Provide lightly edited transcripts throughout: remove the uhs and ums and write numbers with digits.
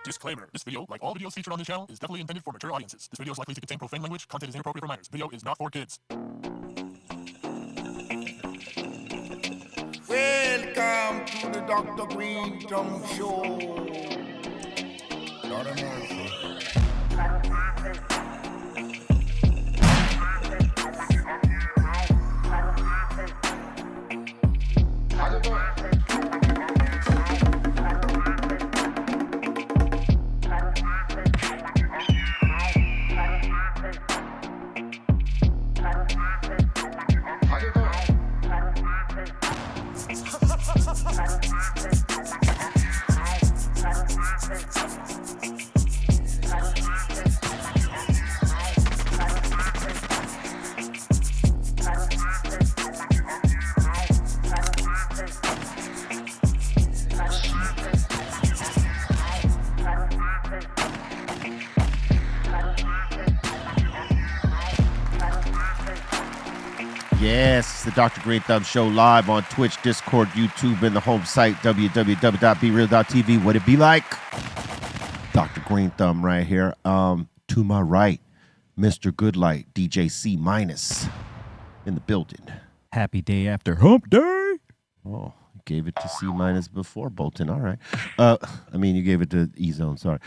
Disclaimer. This video, like all videos featured on this channel, is definitely intended for mature audiences. This video is likely to contain profane language. Content is inappropriate for minors. Video is not for kids. Welcome to the Dr. Greenthumb Show. Lord of mercy. Yes, it's the Dr. Greenthumb Show live on Twitch, Discord, YouTube, and the home site, www.BREALTV. What it be like? Dr. Greenthumb right here. To my right, Mr. Goodlight, DJ C minus in the building. Happy day after hump day. Oh, you gave it to C minus before Bolton. All right. I mean, you gave it to E Zone. Sorry.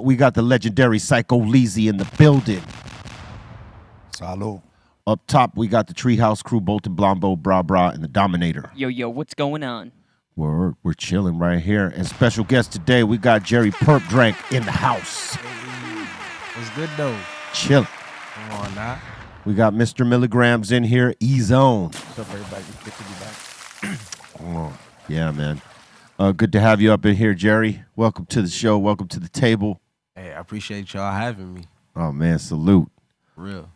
We got the legendary Psycho Leezy in the building. Salud. Up top, we got the Treehouse crew, Bolton, Blombo, Bra Bra, and the Dominator. Yo, what's going on? We're chilling right here. And special guest today, we got Jerry Purpdrank in the house. What's good, though? Chilling. Come on, now. We got Mr. Milligrams in here, E-Zone. What's up, everybody? Good to be back. Oh, yeah, man. Good to have you up in here, Jerry. Welcome to the show. Welcome to the table. Hey, I appreciate y'all having me. Oh, man, salute. Real.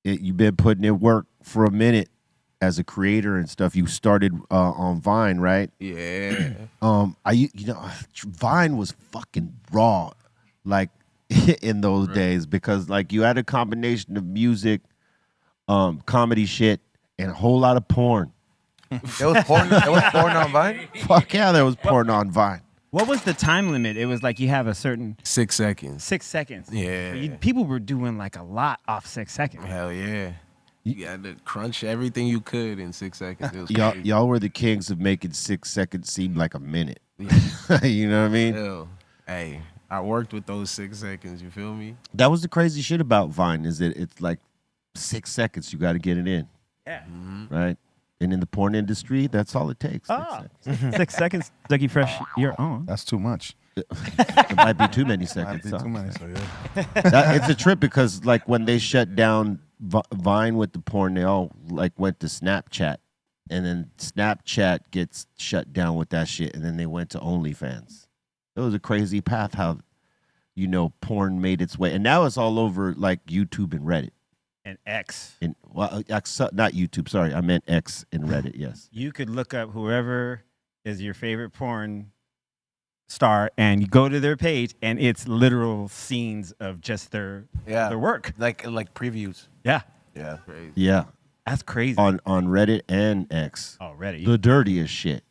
You've been putting in work for a minute as a creator and stuff. You started on Vine, right? Yeah. Vine was fucking raw, like in those days, because like you had a combination of music, comedy shit, and a whole lot of porn. There was porn on Vine? Fuck yeah, there was porn on Vine. What was the time limit? It was like you have a certain 6 seconds. 6 seconds. Yeah. People were doing like a lot off 6 seconds. Hell yeah. You had to crunch everything you could in 6 seconds. It was crazy. Y'all were the kings of making 6 seconds seem like a minute. Yeah. You know what I mean? Hell, hey, I worked with those 6 seconds. You feel me? That was the crazy shit about Vine, is that it's like 6 seconds you got to get it in. Yeah. Right? And in the porn industry, that's all it takes. 6 seconds, Dougie Fresh, you're on. That's too much. It might be too many seconds. Might be too many, so yeah. It's a trip because like when they shut down Vine with the porn, they all like went to Snapchat, and then Snapchat gets shut down with that shit, and then they went to OnlyFans. It was a crazy path how, porn made its way, and now it's all over like YouTube and Reddit. And X. X, not YouTube. Sorry, I meant X and Reddit. Yes. You could look up whoever is your favorite porn star, and you go to their page, and it's literal scenes of just their work. Like previews. Yeah. Yeah. Crazy. Yeah. That's crazy. On Reddit and X. Already. The dirtiest shit.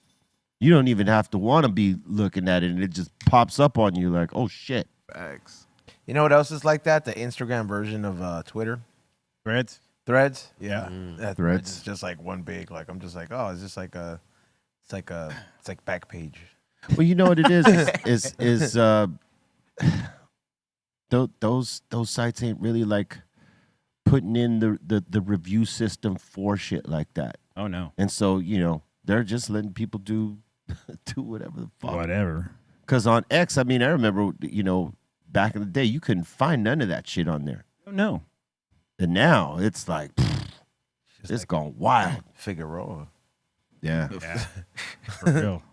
You don't even have to want to be looking at it, and it just pops up on you like, oh shit. Facts. You know what else is like that? The Instagram version of Twitter. Threads? Yeah. Threads. It's just like one big, like, I'm just like, oh, it's just like it's like back page. Well, you know what it is those sites ain't really like putting in the review system for shit like that. Oh, no. And so, they're just letting people do whatever the fuck. Whatever. Because on X, I mean, I remember, back in the day, you couldn't find none of that shit on there. Oh, no. And now it's like, it's like gone wild. Figueroa. Yeah. Yeah. For real.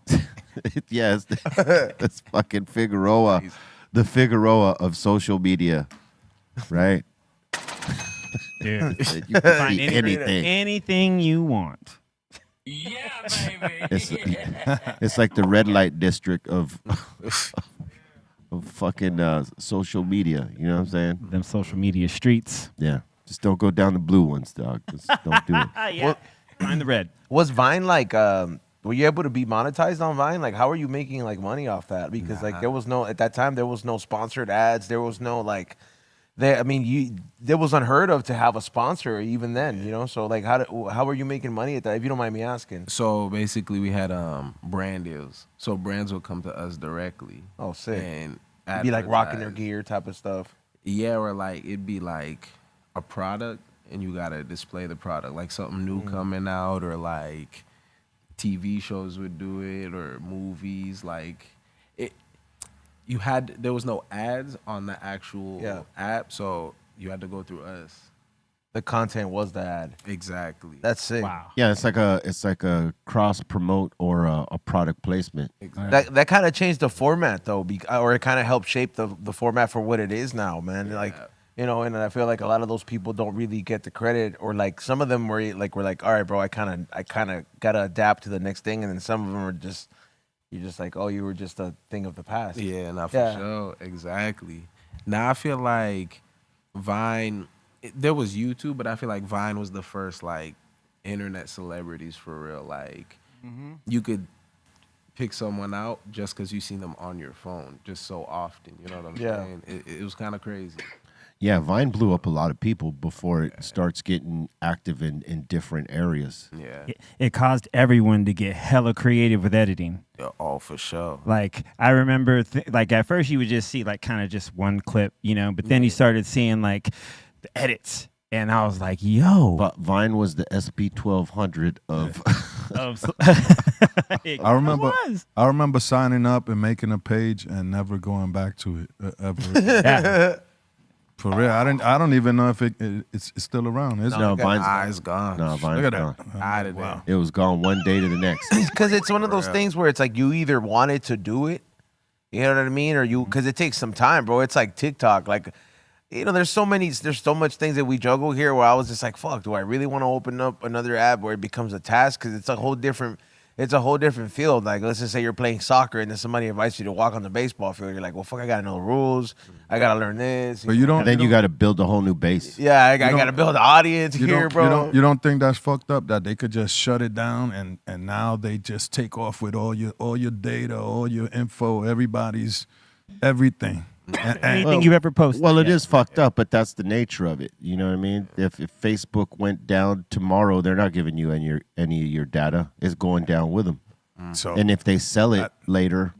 Yes. That's fucking Figueroa. The Figueroa of social media. Right? Dude. You can Find see anything. Anything you want. Yeah, baby. It's like the red light district of fucking social media. You know what I'm saying? Them social media streets. Yeah. Just don't go down the blue ones, dog. Just don't do it. Yeah. Find the red. Was Vine like were you able to be monetized on Vine? Like, how are you making like money off that? Because like there was no at that time there was no sponsored ads. There was no like, there was unheard of to have a sponsor even then. You know, so like how were you making money at that? If you don't mind me asking. So basically, we had brand deals. So brands would come to us directly. Oh, sick. And Be like rocking their advertise. gear type of stuff. Yeah, or like it'd be like a product, and you gotta display the product, like something new coming out, or like TV shows would do it, or movies. Like it, there was no ads on the actual app, so you had to go through us. The content was the ad. Exactly. That's sick. Wow. Yeah, it's like a cross promote or a product placement. Exactly. That kind of changed the format though, or it kind of helped shape the format for what it is now, man. Like, you know, and I feel like a lot of those people don't really get the credit, or like some of them were like, all right, bro, I kind of gotta adapt to the next thing, and then some of them are just, you're just like, oh, you were just a thing of the past. Yeah, not for sure. Exactly. Now I feel like Vine. There was YouTube, but I feel like Vine was the first like internet celebrities for real. Like you could pick someone out just because you seen them on your phone just so often. You know what I'm saying? It was kind of crazy. Yeah, Vine blew up a lot of people before it starts getting active in different areas. Yeah. It caused everyone to get hella creative with editing. Yeah, oh, for sure. Like I remember, like at first you would just see like kind of just one clip, you know, but then you started seeing like the edits, and I was like, "Yo!" But Vine was the SP 1200 of. I remember signing up and making a page and never going back to it ever. Yeah. For real, I don't even know if it's still around. Is it? No, Vine's It's gone. No, Vine's Look at gone. that. Out of there. It was gone one day to the next. Because it's one of those things where it's like you either wanted to do it, you know what I mean, or because it takes some time, bro. It's like TikTok, like, you know, there's so much things that we juggle here where I was just like, fuck, do I really want to open up another app where it becomes a task? Because it's a whole different field. Like, let's just say you're playing soccer and then somebody invites you to walk on the baseball field. You're like, well, fuck, I gotta know the rules. I gotta learn this. But you don't. And then you got to build a whole new base. Yeah, I gotta build an audience here, bro. You don't think that's fucked up that they could just shut it down and now they just take off with all your data, all your info, everybody's everything. Anything you ever posted. Well, it is fucked up, but that's the nature of it. You know what I mean? If Facebook went down tomorrow, they're not giving you any of your data. It's going down with them. So And if they sell it later,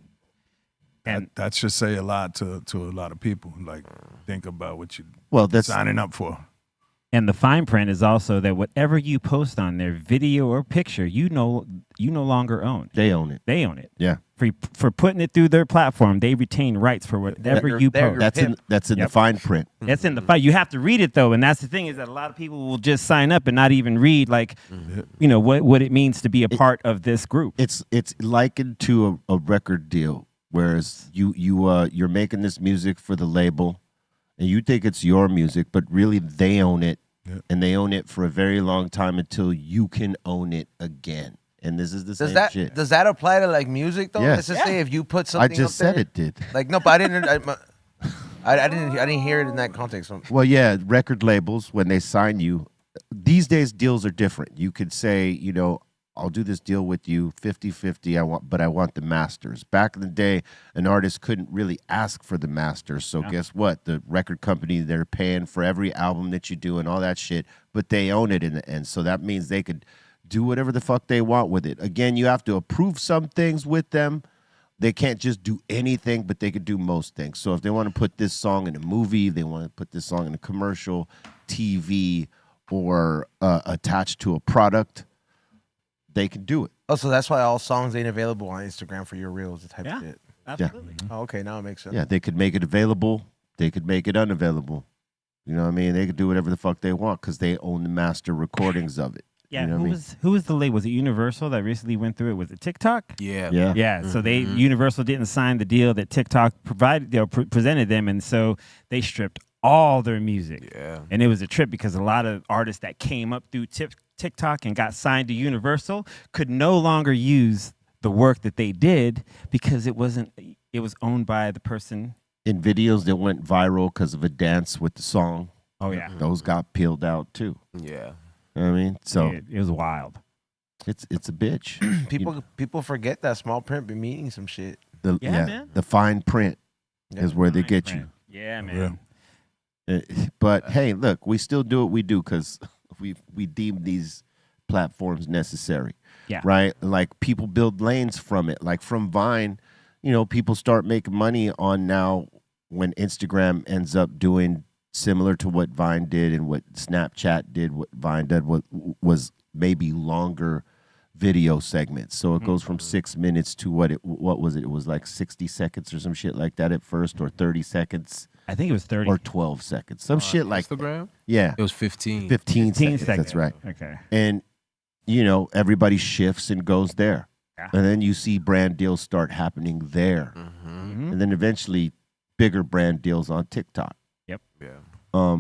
that should say a lot to a lot of people. Like, think about what you that's signing up for. And the fine print is also that whatever you post on their video or picture, you no longer own. they own it. They own it. Yeah, For putting it through their platform, they retain rights for whatever you post. that's in the fine print. That's in the fight. You have to read it though, and that's the thing is that a lot of people will just sign up and not even read like, you know, what it means to be a part of this group. It's likened to a record deal, whereas you're making this music for the label, and you think it's your music, but really they own it, and they own it for a very long time until you can own it again. And this is the same shit. Does that apply to like music though? Yes. Let's just say if you put I something. just up said there, it did. Like no, but I didn't. I didn't hear it in that context. Well, yeah, record labels, when they sign you, these days deals are different. You could say, you know, I'll do this deal with you 50-50, but I want the masters. Back in the day, an artist couldn't really ask for the masters. So guess what? The record company, they're paying for every album that you do and all that shit, but they own it in the end. So that means they could do whatever the fuck they want with it. Again, you have to approve some things with them. They can't just do anything, but they could do most things. So if they want to put this song in a movie, they want to put this song in a commercial, TV, or attached to a product, they can do it. Oh, so that's why all songs ain't available on Instagram for your reels, the type of shit. Absolutely. Oh, okay, now it makes sense. Yeah, they could make it available. They could make it unavailable. You know what I mean? They could do whatever the fuck they want because they own the master recordings of it. Yeah, You know what I mean? who was the late? Was it Universal that recently went through it? Was it TikTok? Yeah. Yeah. Yeah, so Universal didn't sign the deal that TikTok provided, presented them, and so they stripped all their music. Yeah. And it was a trip because a lot of artists that came up through TikTok and got signed to Universal could no longer use the work that they did because it was owned by the person. In videos that went viral because of a dance with the song, Oh yeah, those got peeled out too. Yeah. You know what I mean? So it was wild. It's a bitch. People forget that small print be meaning some shit. Yeah, man. The fine print is where they get you. Yeah, man. But hey, look, we still do what we do because we deem these platforms necessary. Yeah. Right. Like people build lanes from it. Like from Vine, people start making money on now when Instagram ends up doing similar to what Vine did and what Snapchat did. What Vine did was maybe longer video segments. So it goes from 6 minutes to what was it? It was like 60 seconds or some shit like that at first, or 30 seconds. I think it was 30 or 12 seconds. Some shit like Instagram? Yeah. It was 15. 15 seconds. 15 That's right. Okay. And everybody shifts and goes there. Yeah. And then you see brand deals start happening there. Mm-hmm. And then eventually bigger brand deals on TikTok. Yep. Yeah.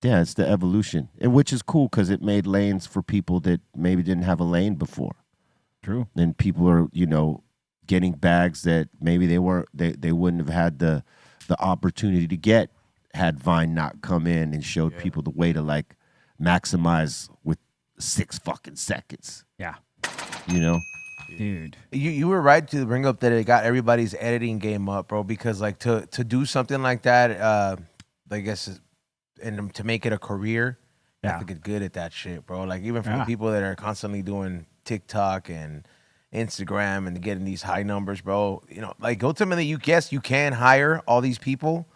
Yeah, it's the evolution. And which is cool because it made lanes for people that maybe didn't have a lane before. True. And people are, getting bags that maybe they wouldn't have had the opportunity to get had Vine not come in and showed people the way to like maximize with 6 fucking seconds. Yeah. Dude. You were right to bring up that it got everybody's editing game up, bro. Because like to do something like that, I guess, and to make it a career, you have to get good at that shit, bro. Like even for the people that are constantly doing TikTok and Instagram and getting these high numbers, bro. Like ultimately, you can hire all these people,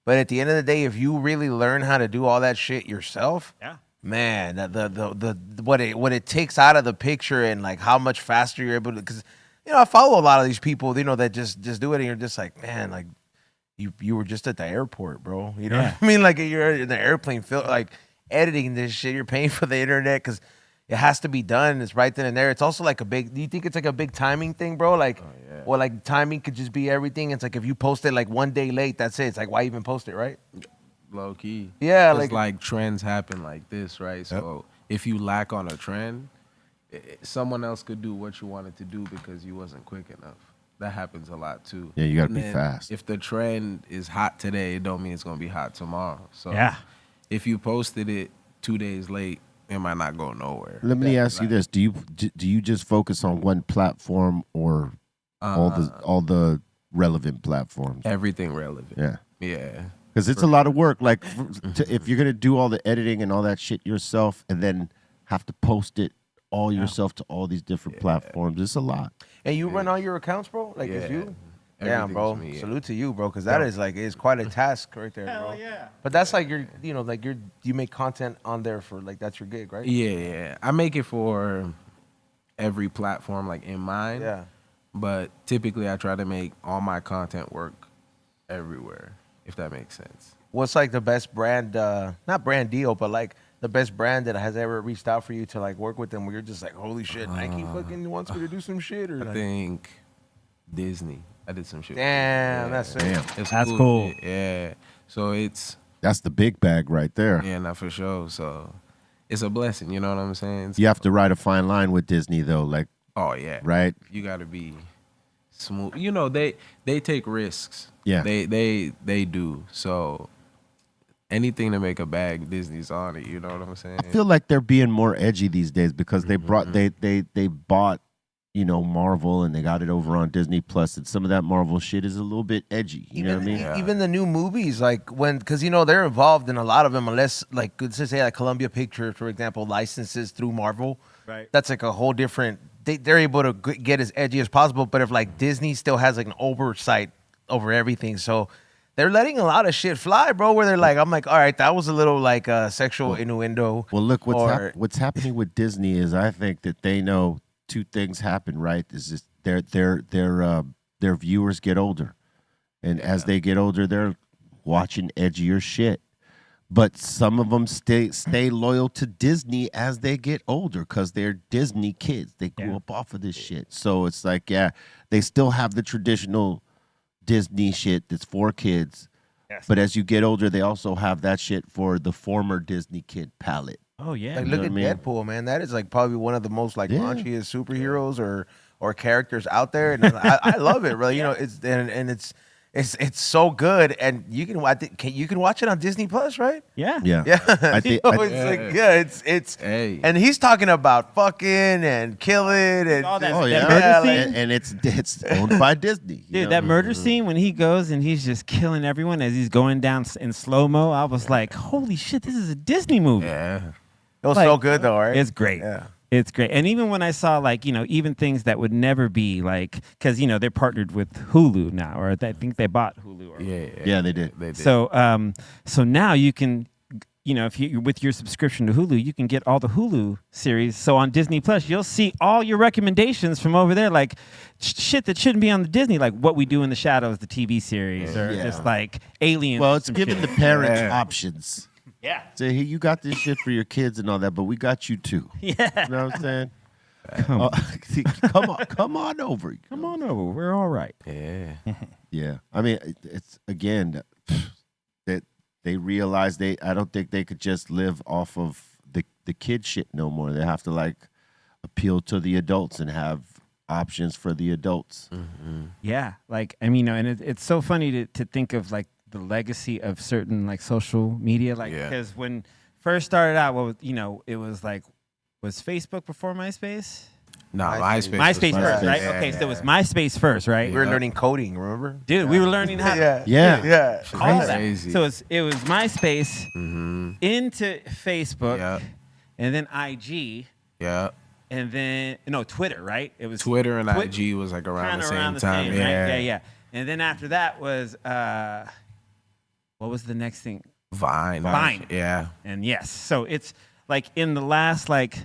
but at the end of the day, if you really learn how to do all that shit yourself, man, the what it takes out of the picture and like how much faster you're able to. Because I follow a lot of these people, that just do it, and you're just like, man, like you were just at the airport, bro. You know what I mean? Like you're in the airplane, like editing this shit. You're paying for the internet because it has to be done. It's right then and there. It's also like do you think it's like a big timing thing, bro? Like, well, like timing could just be everything. It's like if you post it like one day late, that's it. It's like, why even post it, right? Low key. Yeah. Like trends happen like this, right? So if you lack on a trend, someone else could do what you wanted to do because you wasn't quick enough. That happens a lot too. Yeah, you got to be fast. If the trend is hot today, it don't mean it's going to be hot tomorrow. So if you posted it 2 days late, it might not go nowhere. Let me ask you this: Do you just focus on one platform or all the relevant platforms? Everything relevant. Yeah. Yeah. Because it's a lot of work. Like if you're gonna do all the editing and all that shit yourself, and then have to post it all yourself to all these different platforms, it's a lot. And you run all your accounts, bro? Like it's you? Yeah, bro. Me, Salute to you, bro, because that is quite a task right there, bro. yeah. But that's like you make content on there for like that's your gig, right? Yeah. I make it for every platform like in mind. Yeah. But typically I try to make all my content work everywhere, if that makes sense. What's like the best brand, not brand deal, but like the best brand that has ever reached out for you to like work with them where you're just like, holy shit, Nike fucking wants me to do some shit? Or I think Disney. I did some shit. Damn, that's it. It's That's cool. shit. Yeah. So That's the big bag right there. yeah, not for sure. So it's a blessing, you know what I'm saying? You have to ride a fine line with Disney though, like Oh yeah. right? You gotta be smooth. They take risks. Yeah. They do. So anything to make a bag, Disney's on it, you know what I'm saying? I feel like they're being more edgy these days because they brought they bought Marvel and they got it over on Disney Plus, and some of that Marvel shit is a little bit edgy. You know what I mean? Even the new movies, like because they're involved in a lot of them, unless like let's just say like Columbia Pictures, for example, licenses through Marvel. Right. That's like a whole different. They're able to get as edgy as possible, but if like Disney still has like an oversight over everything, so they're letting a lot of shit fly, bro. Where they're like, I'm like, all right, that was a little like sexual innuendo. Well, look what's happening with Disney is I think that they know two things happen, right? Is just their viewers get older, and as they get older, they're watching edgier shit. But some of them stay loyal to Disney as they get older because they're Disney kids. They grew up off of this shit, so it's like they still have the traditional Disney shit that's for kids. Yes. But as you get older, they also have that shit for the former Disney kid palette. Oh yeah. Like, look at Deadpool, man. That is like probably one of the most like raunchiest superheroes or characters out there, and I love it, really. It's It's so good, and you can you can watch it on Disney Plus, right? Yeah. Yeah. Yeah, I think You know, it's Hey. and he's talking about fucking and killing and All that- just- oh yeah, murder like- scene? and it's owned by Disney. you Dude, know? that murder scene when he goes and he's just killing everyone as he's going down in slow mo, I was like, holy shit, this is a Disney movie. Yeah. it was like, so good though, right? It's great. Yeah. It's great. And even when I saw like, even things that would never be like, because, they're partnered with Hulu now, or I think they bought Hulu. Or Yeah, they did. They did. So now you can, if you with your subscription to Hulu, you can get all the Hulu series. So on Disney Plus, you'll see all your recommendations from over there, like shit that shouldn't be on the Disney, like What We Do in the Shadows, the TV series, or Yeah. just like Aliens. Well, it's some giving shit. the parents Yeah. options. Yeah. Say, hey, you got this shit for your kids and all that, but we got you too. Yeah. You know what I'm saying? Come, Come on over. come on over. We're all right. Yeah. Yeah, I mean, it's again that they realize I don't think they could just live off of the kid shit no more. They have to like appeal to the adults and have options for the adults. Yeah, like and it's so funny to think of like the legacy of certain like social media, like Yeah. because when first started out, it was like, was Facebook before MySpace? Nah, MySpace. MySpace. MySpace was first, right? Yeah, Okay, so it yeah. was MySpace first, right? We were learning coding, remember? Dude, we were learning how to Yeah. call that. Crazy. So it was MySpace Mm-hmm. into Facebook, Yeah. and then IG, Yeah. and then Twitter, right? It was Twitter and Twi- IG was like around kinda the same around the time. same, Yeah. right? Yeah. And then after that was what was the next thing? Vine. Vine. Yeah. And yes, so it's like in the last like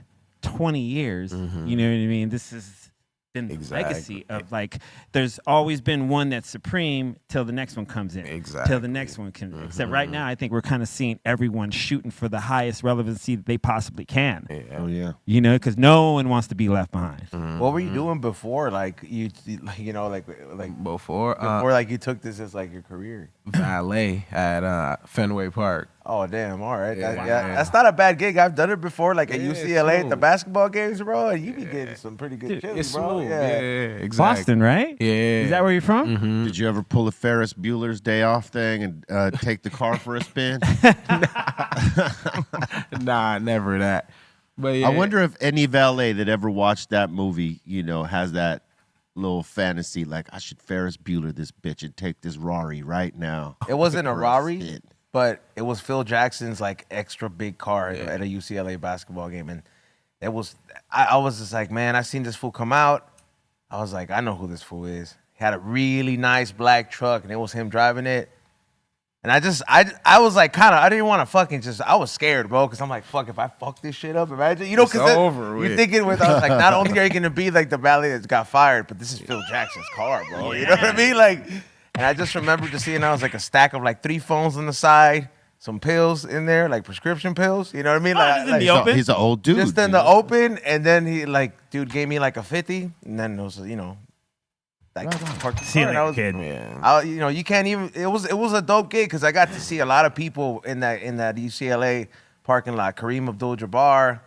20 years, you know what I mean? This has been the legacy Exactly. of like, there's always been one that's supreme till the next one comes in. Exactly. Till the next one comes in. Except right now, I think we're kind of seeing everyone shooting for the highest relevancy that they possibly can. Yeah. Oh yeah. Because no one wants to be left behind. What were you doing before? Like like Before like you took this as like your career. valet at Fenway Park. Oh damn! All right, Yeah. that's not a bad gig. I've done it before, like at Yeah, UCLA at the smooth. basketball games, bro. And you be getting some pretty good Dude, chili, It's bro. smooth. Yeah. Exactly. Boston, right? Yeah. Is that where you're from? Did you ever pull a Ferris Bueller's Day Off thing and take the car for a spin? Nah, never that. But yeah. I wonder if any valet that ever watched that movie, has that little fantasy like I should Ferris Bueller this bitch and take this Rari right now. It wasn't a For Rari, spin. but it was Phil Jackson's like extra big car at a UCLA basketball game, and it was. I was just like, man, I seen this fool come out. I was like, I know who this fool is. He had a really nice black truck, and it was him driving it. And I was like, I didn't want to fucking I was scared, bro, because I'm like, fuck, if I fuck this shit up, imagine, It's because over you're with. thinking I was like, not only are you going to be like the valet that got fired, but this is Phil Jackson's car, bro. You know what I mean? Like, and I just remember just seeing, I was like a stack of like 3 phones on the side, some pills in there, like prescription pills. You know what I mean? just in the open? He's an old dude. Just in the open, and then he dude gave me like a 50, and then it was, like parked the See you car, and I later, was- kid. you can't even. It was a dope gig because I got to see a lot of people in that UCLA parking lot. Kareem Abdul-Jabbar,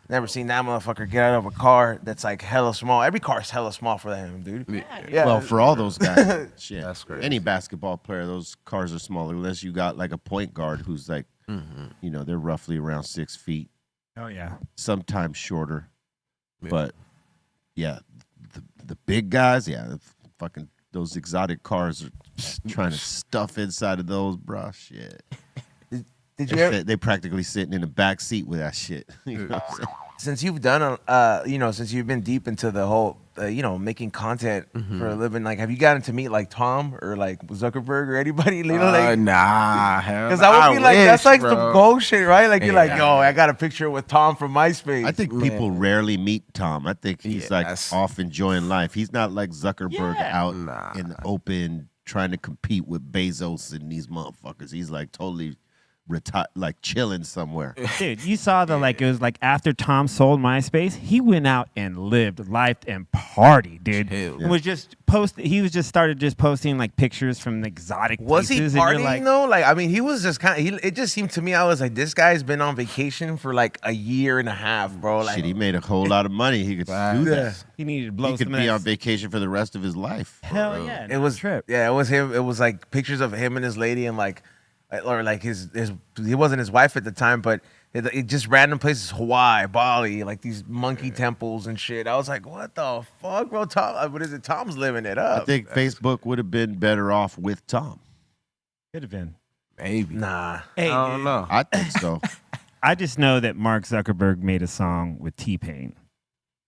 never seen that motherfucker get out of a car that's like hella small. Every car's hella small for him, dude. Yeah. Well, for all those guys, shit. That's crazy. Any basketball player, those cars are smaller unless you got like a point guard who's like, they're roughly around 6 feet, Oh, yeah. sometimes shorter. Yeah. But yeah, the big guys, fucking those exotic cars are just trying to stuff inside of those, bro. Shit. Did you ever, They practically sitting in the back seat with that shit. You know what I'm saying? since you've done since you've been deep into the whole making content for a living, like have you gotten to meet like Tom or like Zuckerberg or anybody? Nah, hell. Because I would be like, that's wish, like bro. some gold shit, right? Like you're like, Yeah. yo, I got a picture with Tom from MySpace. I think people rarely meet Tom. I think he's Yeah, like that's- off enjoying life. He's not like Zuckerberg out Nah. in the open trying to compete with Bezos and these motherfuckers. He's like totally like chilling somewhere. Dude, you saw the it was like after Tom sold MySpace, he went out and lived life and partied, dude. Chill. And was just he was just started just posting like pictures from exotic Was he places. And you're partying like, though? Like, I mean, he was just kind of. It just seemed to me, I was like, this guy's been on vacation for like a year and a half, bro. Like, Shit, he made a whole lot of money. He could do that. he needed to blow He could some of be that on vacation for the rest of his life. Hell yeah. it was trip. Yeah, it was him. It was like pictures of him and his lady, and like, or like his he wasn't his wife at the time, but it just random places, Hawaii, Bali, like these monkey temples and shit. I was like, what the fuck, bro? Tom, what is it? Tom's living it up. I think Facebook would have been better off with Tom. Could have been. Maybe. Nah. Hey, I don't know. I think so. I just know that Mark Zuckerberg made a song with T-Pain.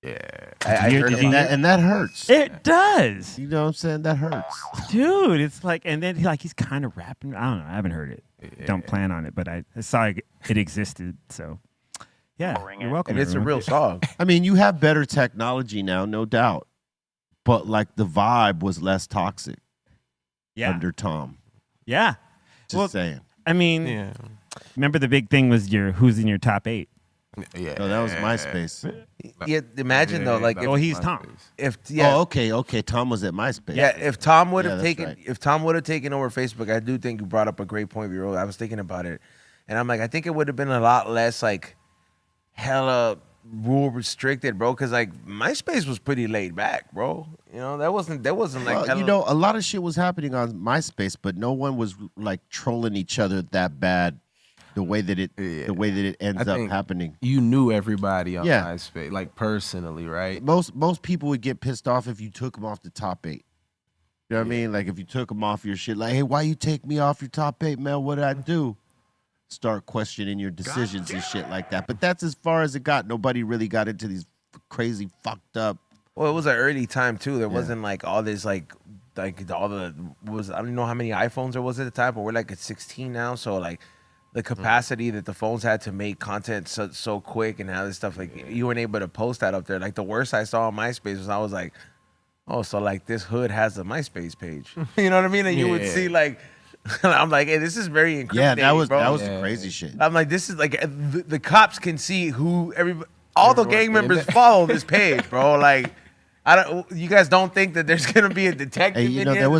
Yeah. I you- heard did you- about And that hurts. It does. You know what I'm saying? That hurts. Dude, it's like, and then he's kind of rapping. I don't know. I haven't heard it. Don't plan on it, but I saw it existed. So, yeah, you're welcome. and it's a everyone. real song. I mean, you have better technology now, no doubt. But like the vibe was less toxic yeah, under Tom. yeah. Just Well, saying. I mean, Yeah. remember the big thing was who's in your top 8? Yeah. No, that was MySpace. Yeah, imagine though, like Well, he's Tom. if yeah. Oh, okay. Tom was at MySpace. Yeah, if Tom would Yeah, have that's taken right. if Tom would have taken over Facebook, I do think you brought up a great point, Vero. I was thinking about it, and I'm like, I think it would have been a lot less like hella rule restricted, bro. Because like MySpace was pretty laid back, bro. You know, that wasn't like Well, hella, you know, a lot of shit was happening on MySpace, but no one was like trolling each other that bad. The way that it ends up think happening. You knew everybody on Yeah. MySpace, like personally, right? Most people would get pissed off if you took them off the top 8. You know what I mean? Like if you took them off your shit, like, hey, why you take me off your top 8, man? What did I do? Start questioning your decisions and shit like that. But that's as far as it got. Nobody really got into these crazy fucked up. well, it was an early time too. There wasn't like all this like all the I don't know how many iPhones there was at the time, but we're like at 16 now, so like. The capacity that the phones had to make content so quick and how this stuff, like you weren't able to post that up there. Like the worst I saw on MySpace was I was like, oh, so like this hood has a MySpace page. You know what I mean? And you would see like, I'm like, hey, this is very incriminating, Yeah, that was bro. the crazy shit. I'm like, this is like the cops can see who all the gang members follow this page, bro. Like, you guys don't think that there's gonna be a detective? Hey, you in know here there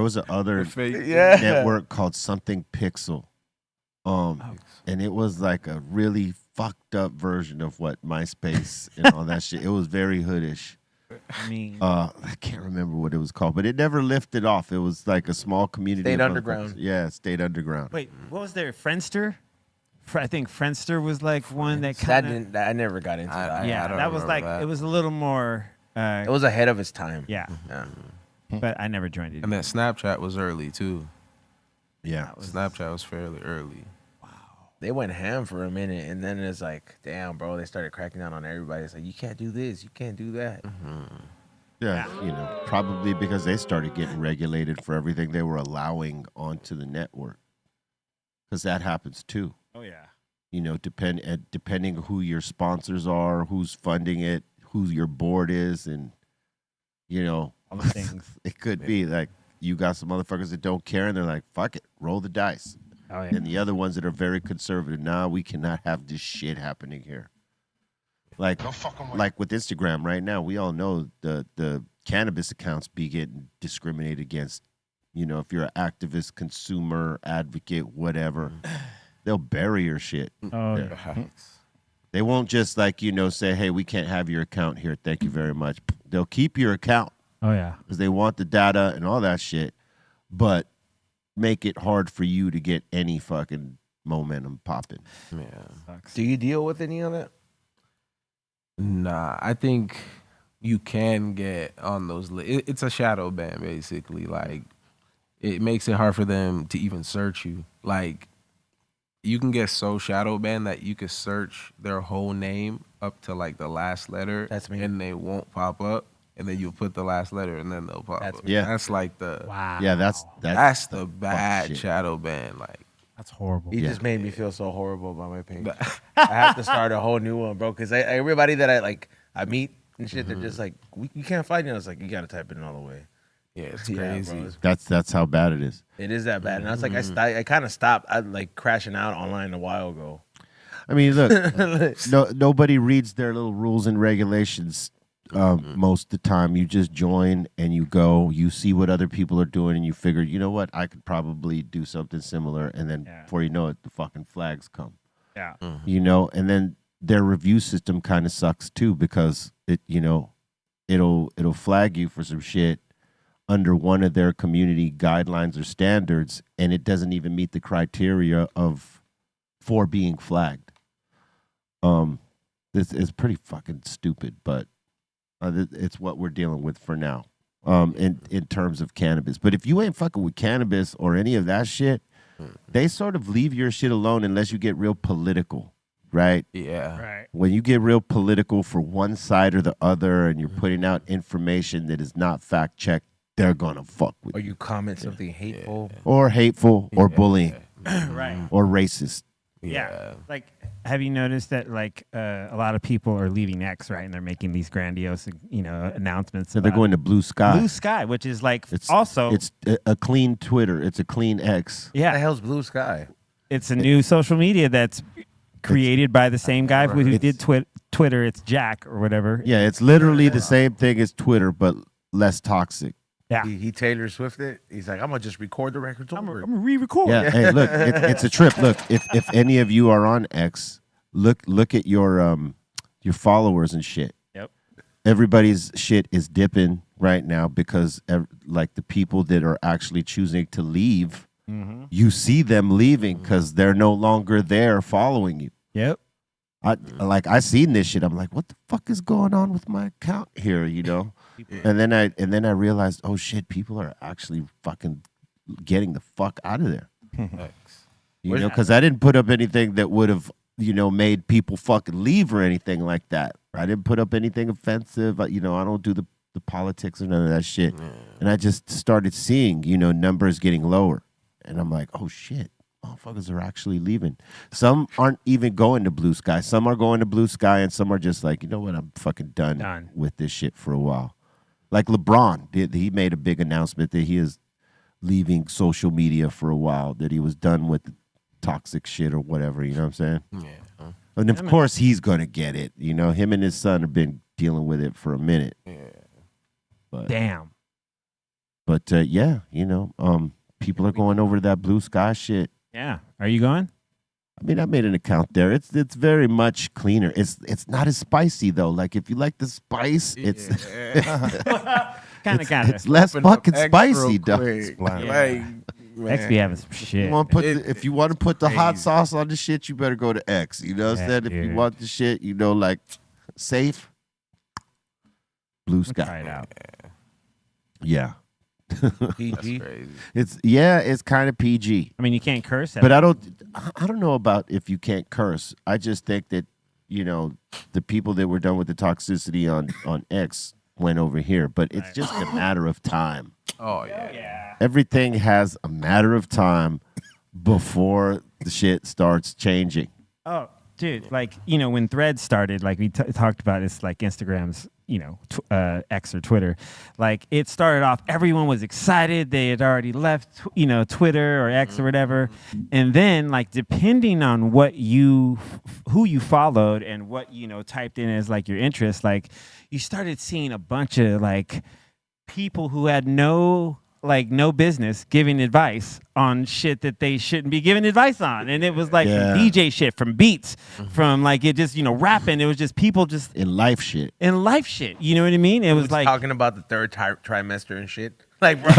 was a other yeah. network called Something Pixel, and it was like a really fucked up version of what MySpace and all that shit. It was very hoodish. I mean, I can't remember what it was called, but it never lifted off. It was like a small community. Stayed of underground. motherfuckers. Yeah, stayed underground. wait, what was there? Friendster? I think Friendster was like one that That kind of. didn't. I never got into that. Yeah, I don't that was remember like that. it was a little more. It was ahead of its time. Yeah, Yeah. but I never joined it. And then Snapchat was early too. Yeah, Snapchat was fairly early. They went ham for a minute, and then it's like, damn, bro. They started cracking down on everybody. It's like, you can't do this, you can't do that. yeah. You know, probably because they started getting regulated for everything they were allowing onto the network, because that happens too. Oh yeah. You know, depending who your sponsors are, who's funding it, who your board is, and you know, All the things. it could be like you got some motherfuckers that don't care, and they're like, "Fuck it, roll the dice." Oh yeah. And the other ones that are very conservative, nah, we cannot have this shit happening here. Like with Instagram right now, we all know the cannabis accounts be getting discriminated against. You know, if you're an activist, consumer, advocate, whatever, they'll bury your shit. Oh Yeah. yeah. They won't just like, you know, say, hey, we can't have your account here. Thank you very much. They'll keep your account Oh yeah. because they want the data and all that shit, but make it hard for you to get any fucking momentum popping. Yeah. Sucks. Do you deal with any of that? Nah, I think you can get on those. It's a shadow ban, basically. Like, it makes it hard for them to even search you. Like, you can get so shadow banned that you could search their whole name up to like the last letter. That's me. And they won't pop up. And then you put the last letter, and then they'll pop That's up. me. Yeah. That's like the Wow. Yeah, that's that's the bad shit. shadow ban. Like, That's horrible. You Yeah. just made me feel so horrible about my page. I have to start a whole new one, bro. Because everybody that I meet and shit, they're just like, you can't find it. I was like, you got to type it in all the way. Yeah, it's Yeah, crazy. bro, That's how bad it is. it is that bad. And I was like, I kind of stopped. I like crashing out online a while ago. I mean, look, nobody reads their little rules and regulations most of the time. You just join and you go, you see what other people are doing, and you figure, you know what, I could probably do something similar. And then before you know it, the fucking flags come. Yeah. You know, and then their review system kind of sucks too, because it'll flag you for some shit under one of their community guidelines or standards, and it doesn't even meet the criteria for being flagged. This is pretty fucking stupid, but it's what we're dealing with for now. In terms of cannabis, but if you ain't fucking with cannabis or any of that shit, they sort of leave your shit alone unless you get real political, right? Yeah. Right. When you get real political for one side or the other, and you're putting out information that is not fact checked, they're gonna fuck with Or you. you comment something hateful. Or hateful, or bullying, Right. or racist. Yeah. Like, have you noticed that like a lot of people are leaving X, right? And they're making these grandiose, announcements. So they're about going to Blue Sky. Blue Sky, which is like It's also it's a clean Twitter. It's a clean X. What the yeah, hell's Blue Sky? it's a new social media that's created by the same guy who did Twitter. It's Jack or whatever. Yeah, it's literally the same thing as Twitter, but less toxic. Yeah. He Taylor Swift it. He's like, I'm gonna just record the records I'm over. gonna re-record. Yeah, hey, look, it's a trip. Look, if any of you are on X, look at your followers and shit. Yep. Everybody's shit is dipping right now because like the people that are actually choosing to leave, you see them leaving because they're no longer there following you. Yep. I seen this shit. I'm like, what the fuck is going on with my account here? You know. And then I realized, oh shit, people are actually fucking getting the fuck out of there. You know, because I didn't put up anything that would have, made people fucking leave or anything like that. I didn't put up anything offensive. I don't do the politics or none of that shit. And I just started seeing, numbers getting lower. And I'm like, oh shit, motherfuckers are actually leaving. Some aren't even going to Blue Sky. Some are going to Blue Sky, and some are just like, you know what, I'm fucking done with this shit for a while. Like LeBron, he made a big announcement that he is leaving social media for a while, that he was done with the toxic shit or whatever, you know what I'm saying? Yeah. And of course he's going to get it. Him and his son have been dealing with it for a minute. Yeah. But, Damn. But yeah, people are going over to that Blue Sky shit. Yeah. Are you going? I mean, I made an account there. It's very much cleaner. It's not as spicy though. Like if you like the spice, it's Kind of. it's less fucking spicy, dog. Yeah. X be having some shit. If you want to put the hot sauce on the shit, you better go to X. You know what I'm saying? If you dude. want the shit, like safe, Blue Sky. Try it out. Yeah. PG. Crazy. It's kind of PG. I mean, you can't curse. But I don't know about if you can't curse. I just think that, the people that were done with the toxicity on X went over here. But it's just a matter of time. Oh yeah. Everything has a matter of time before the shit starts changing. Oh, dude, like, when Threads started, like we talked about, it's like Instagram's, X or Twitter. Like it started off, everyone was excited. They had already left, Twitter or X or whatever. And then like, depending on who you followed and what, typed in as like your interest, like you started seeing a bunch of like people who had no business giving advice on shit that they shouldn't be giving advice on. And it was like from DJ shit, from beats, from like it just, rapping. It was just people just in life shit. You know what I mean? It was like talking about the third trimester and shit. Like, bro.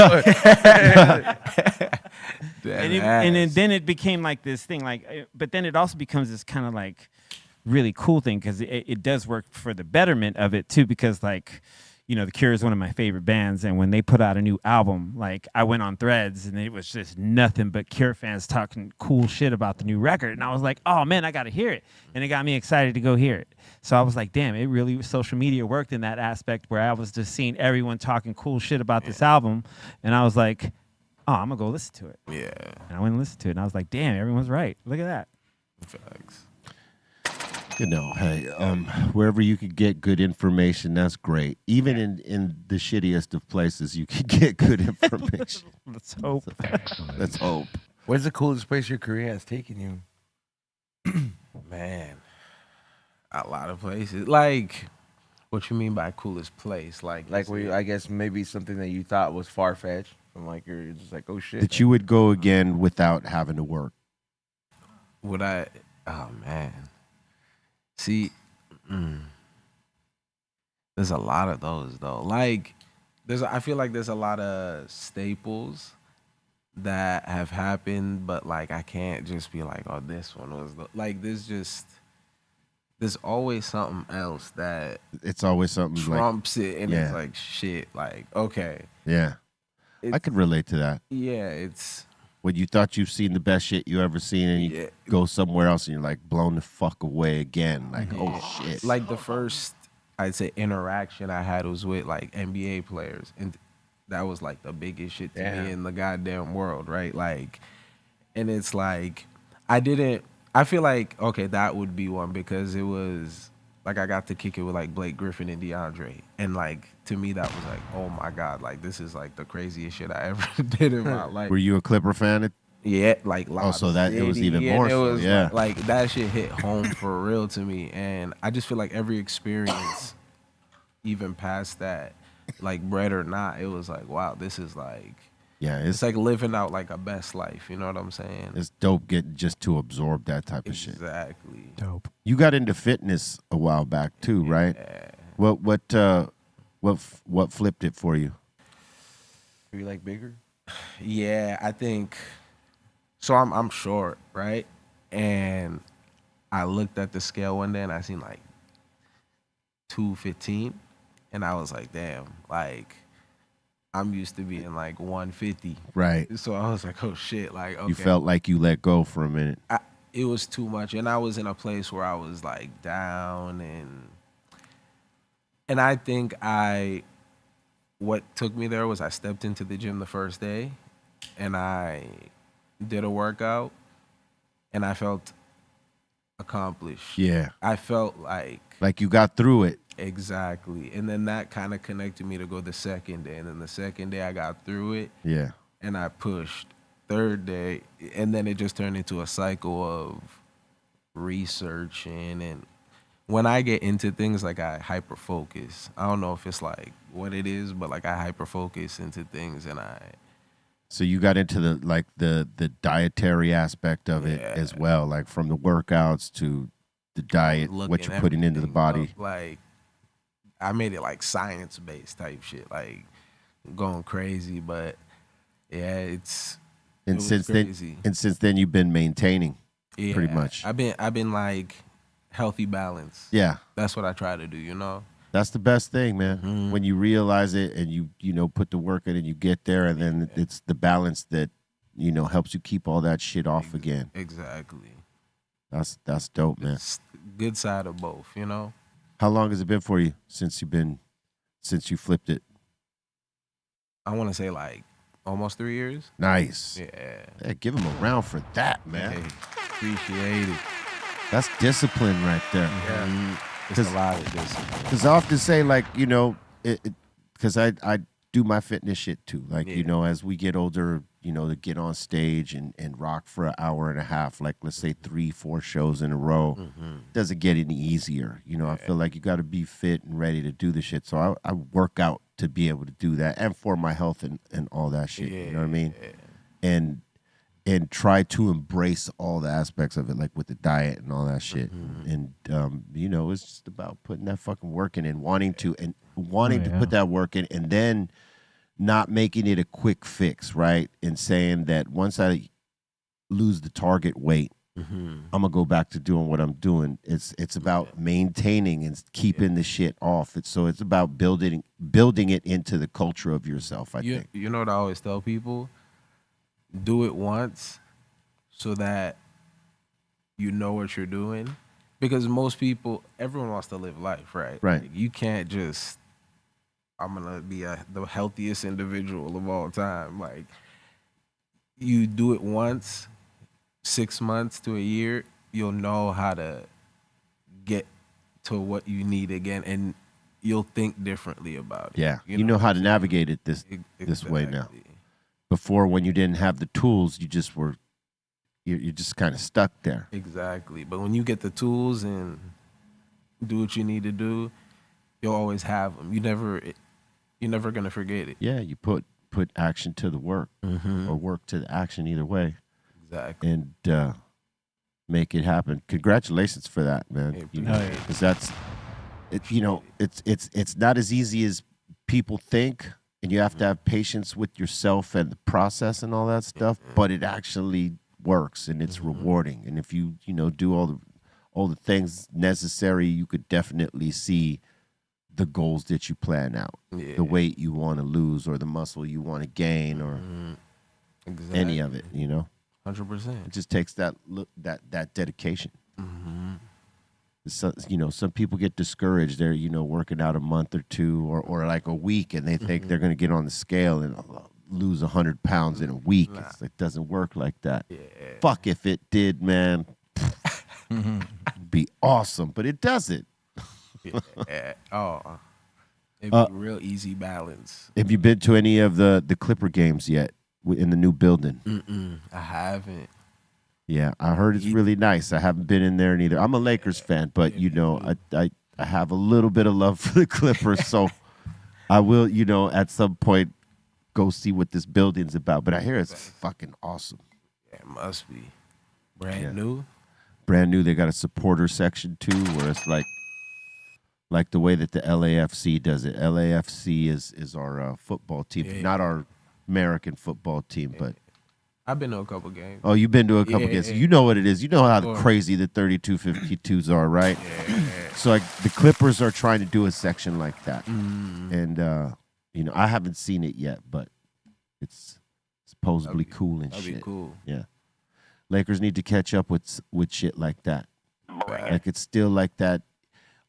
and then it became like this thing, like, but then it also becomes this kind of like really cool thing because it does work for the betterment of it too, because like, The Cure is one of my favorite bands, and when they put out a new album, like I went on Threads and it was just nothing but Cure fans talking cool shit about the new record, and I was like, oh man, I got to hear it, and it got me excited to go hear it. So I was like, damn, it really, social media worked in that aspect where I was just seeing everyone talking cool shit about this album, and I was like, oh, I'm gonna go listen to it. Yeah. And I went and listened to it, and I was like, damn, everyone's right. Look at that. Facts. You know, hey, wherever you could get good information, that's great. Even in the shittiest of places, you can get good information. Let's hope. Let's hope. Where's the coolest place your career has taken you? Man, a lot of places. Like, what you mean by coolest place? Like Where you, I guess maybe something that you thought was far fetched, and like you're just like, oh shit. That you would go again without having to work. would I? Oh man, see, there's a lot of those though. Like, I feel like there's a lot of staples that have happened, but like I can't just be like, oh, this one was like there's always something else that It's always something trumps it, and yeah. it's like shit. Like, okay, yeah. I could relate to that. yeah, it's When you thought you've seen the best shit you ever seen, and you Yeah. go somewhere else, and you're like blown the fuck away again. Like, oh shit. like the first, I'd say, interaction I had was with like NBA players, and that was like the biggest shit to me in the goddamn world, right? Like, and it's like I feel like, okay, that would be one, because it was like I got to kick it with like Blake Griffin and DeAndre, and like to me that was like, oh my god, like this is like the craziest shit I ever did in my life. Were you a Clipper fan? Yeah, like Oh, so that it was even City, more and it so, was yeah. like that shit hit home for real to me, and I just feel like every experience, even past that, like bread or not, it was like, wow, this is like, Yeah, it's like living out like a best life. You know what I'm saying? it's dope getting just to absorb that type of shit. Exactly. Dope. You got into fitness a while back too, right? What flipped it for you? Are you like bigger? Yeah, I think so. I'm short, right? And I looked at the scale one day and I seen like 215, and I was like, damn, like I'm used to being like 150. Right. So I was like, oh shit, like okay. You felt like you let go for a minute. It was too much, and I was in a place where I was like down, and I think what took me there was I stepped into the gym the first day, and I did a workout, and I felt accomplished. Yeah. I felt like you got through it. exactly, and then that kind of connected me to go the second day, and then the second day I got through it, Yeah. and I pushed. Third day, and then it just turned into a cycle of researching, and when I get into things, like I hyper focus. I don't know if it's like what it is, but like I hyper focus into things, and So you got into the dietary aspect of it as well, like from the workouts to the diet, what looking you're putting into the everything body. up. Like I made it like science based type shit, like going crazy. But yeah, And it was since crazy. then you've been maintaining pretty much. I've been like healthy balance. Yeah. That's what I try to do, you know? That's the best thing, man. Mm-hmm. When you realize it and you know put the work in and you get there, and then it's the balance that helps you keep all that shit off again. Exactly. That's dope, man. It's good side of both, you know? How long has it been for you since you flipped it? I want to say like almost 3 years. Nice. Yeah. Hey, give him a round for that, man. Hey, appreciate it. That's discipline right there. Yeah. It's a lot of this. Because I often say, like, because I do my fitness shit too. Like, as we get older, to get on stage and rock for an hour and a half, like let's say 3-4 shows in a row, doesn't get any easier. I feel like you got to be fit and ready to do the shit. So I work out to be able to do that, and for my health and all that shit. You know what I mean? And try to embrace all the aspects of it, like with the diet and all that shit. And it's just about putting that fucking work in and wanting to put that work in, and then not making it a quick fix, right? And saying that once I lose the target weight, I'm gonna go back to doing what I'm doing. It's about maintaining and keeping the shit off. It's about building it into the culture of yourself. I think. You know what I always tell people? Do it once so that you know what you're doing. Because everyone wants to live life, right? Right. Like, you can't just, I'm going to be the healthiest individual of all time. Like, you do it once, 6 months to a year, you'll know how to get to what you need again, and you'll think differently about it. Yeah, you know how to navigate it this way now. Exactly. Before, when you didn't have the tools, you just were you're just kind of stuck there. Exactly. But when you get the tools and do what you need to do, you'll always have them. You're never gonna forget it. Yeah, you put action to the work or work to the action, either way, Exactly. and make it happen. Congratulations for that, man. Hey, You know, because that's it. You know, it's not as easy as people think, and you have to have patience with yourself and the process and all that stuff. But it actually works, and it's rewarding. And if you do all the things necessary, you could definitely see the goals that you plan out, the weight you want to lose, or the muscle you want to gain, or Exactly. any of it. 100%. It just takes that dedication. So, some people get discouraged. They're working out a month or two or like a week, and they think they're going to get on the scale and lose 100 pounds in a week. It doesn't work like that. Yeah. Fuck if it did, man. Be awesome, but it doesn't. Yeah. Oh, it'd be real easy balance. Have you been to any of the Clipper games yet in the new building? I haven't. Yeah, I heard it's really nice. I haven't been in there neither. I'm a Lakers fan, but I have a little bit of love for the Clippers, so I will, at some point go see what this building's about. But I hear it's fucking awesome. Yeah, it must be brand new. Brand new. They got a supporter section too, where it's like the way that the LAFC does it. LAFC is our football team, not our American football team, but. I've been to a couple games. Oh, you've been to a couple games. You know what it is. You know how crazy the 32-52s are, right? So like the Clippers are trying to do a section like that. And I haven't seen it yet, but it's supposedly cool and That'd shit. be cool. Yeah. Lakers need to catch up with shit like that. Like it's still like that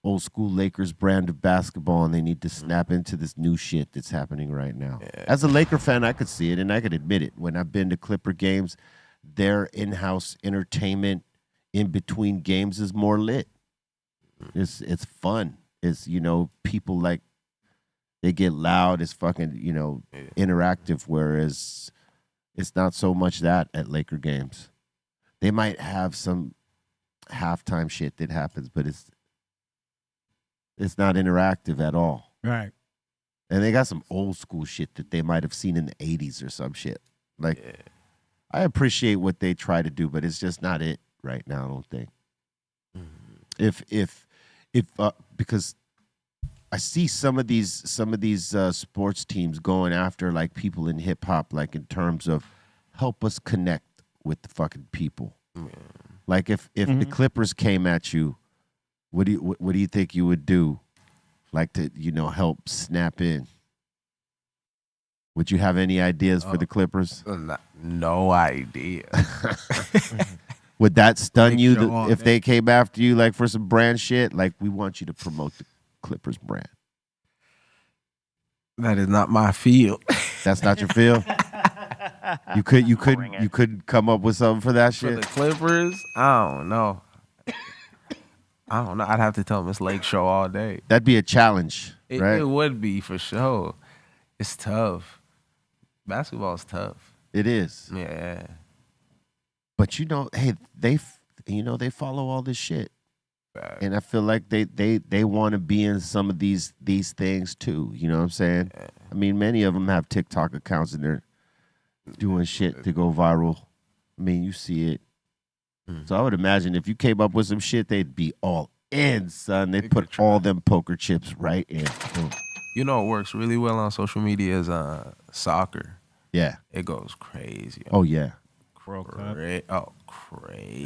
old school Lakers brand of basketball, and they need to snap into this new shit that's happening right now. As a Laker fan, I could see it, and I could admit it. When I've been to Clipper games, their in-house entertainment in between games is more lit. It's fun. It's people like they get loud. It's fucking interactive. Whereas it's not so much that at Laker games. They might have some halftime shit that happens, but it's not interactive at all. Right. And they got some old school shit that they might have seen in the 80s or some shit. Like, I appreciate what they try to do, but it's just not it right now, I don't think. If because I see some of these sports teams going after like people in hip hop, like in terms of help us connect with the fucking people. Like if the Clippers came at you, what do you think you would do? Like to help snap in? Would you have any ideas for the Clippers? No idea. Would that stun Make you sure all if day. they came after you like for some brand shit? Like, we want you to promote the Clippers brand. That is not my field. That's not your field. You couldn't come up with something for that For the shit. Clippers, I don't know. I'd have to tell them it's Lake Show all day. That'd be a challenge, It, right? it would be for sure. It's tough. Basketball's tough. It is. Yeah. But hey, they follow all this shit, and I feel like they want to be in some of these things too. You know what I'm saying? I mean, many of them have TikTok accounts and they're doing shit to go viral. I mean, you see it. So I would imagine if you came up with some shit, they'd be all in, son. They'd put all them poker chips right in. Boom. You know what works really well on social media is soccer. Yeah. It goes crazy. Oh yeah. Crazy.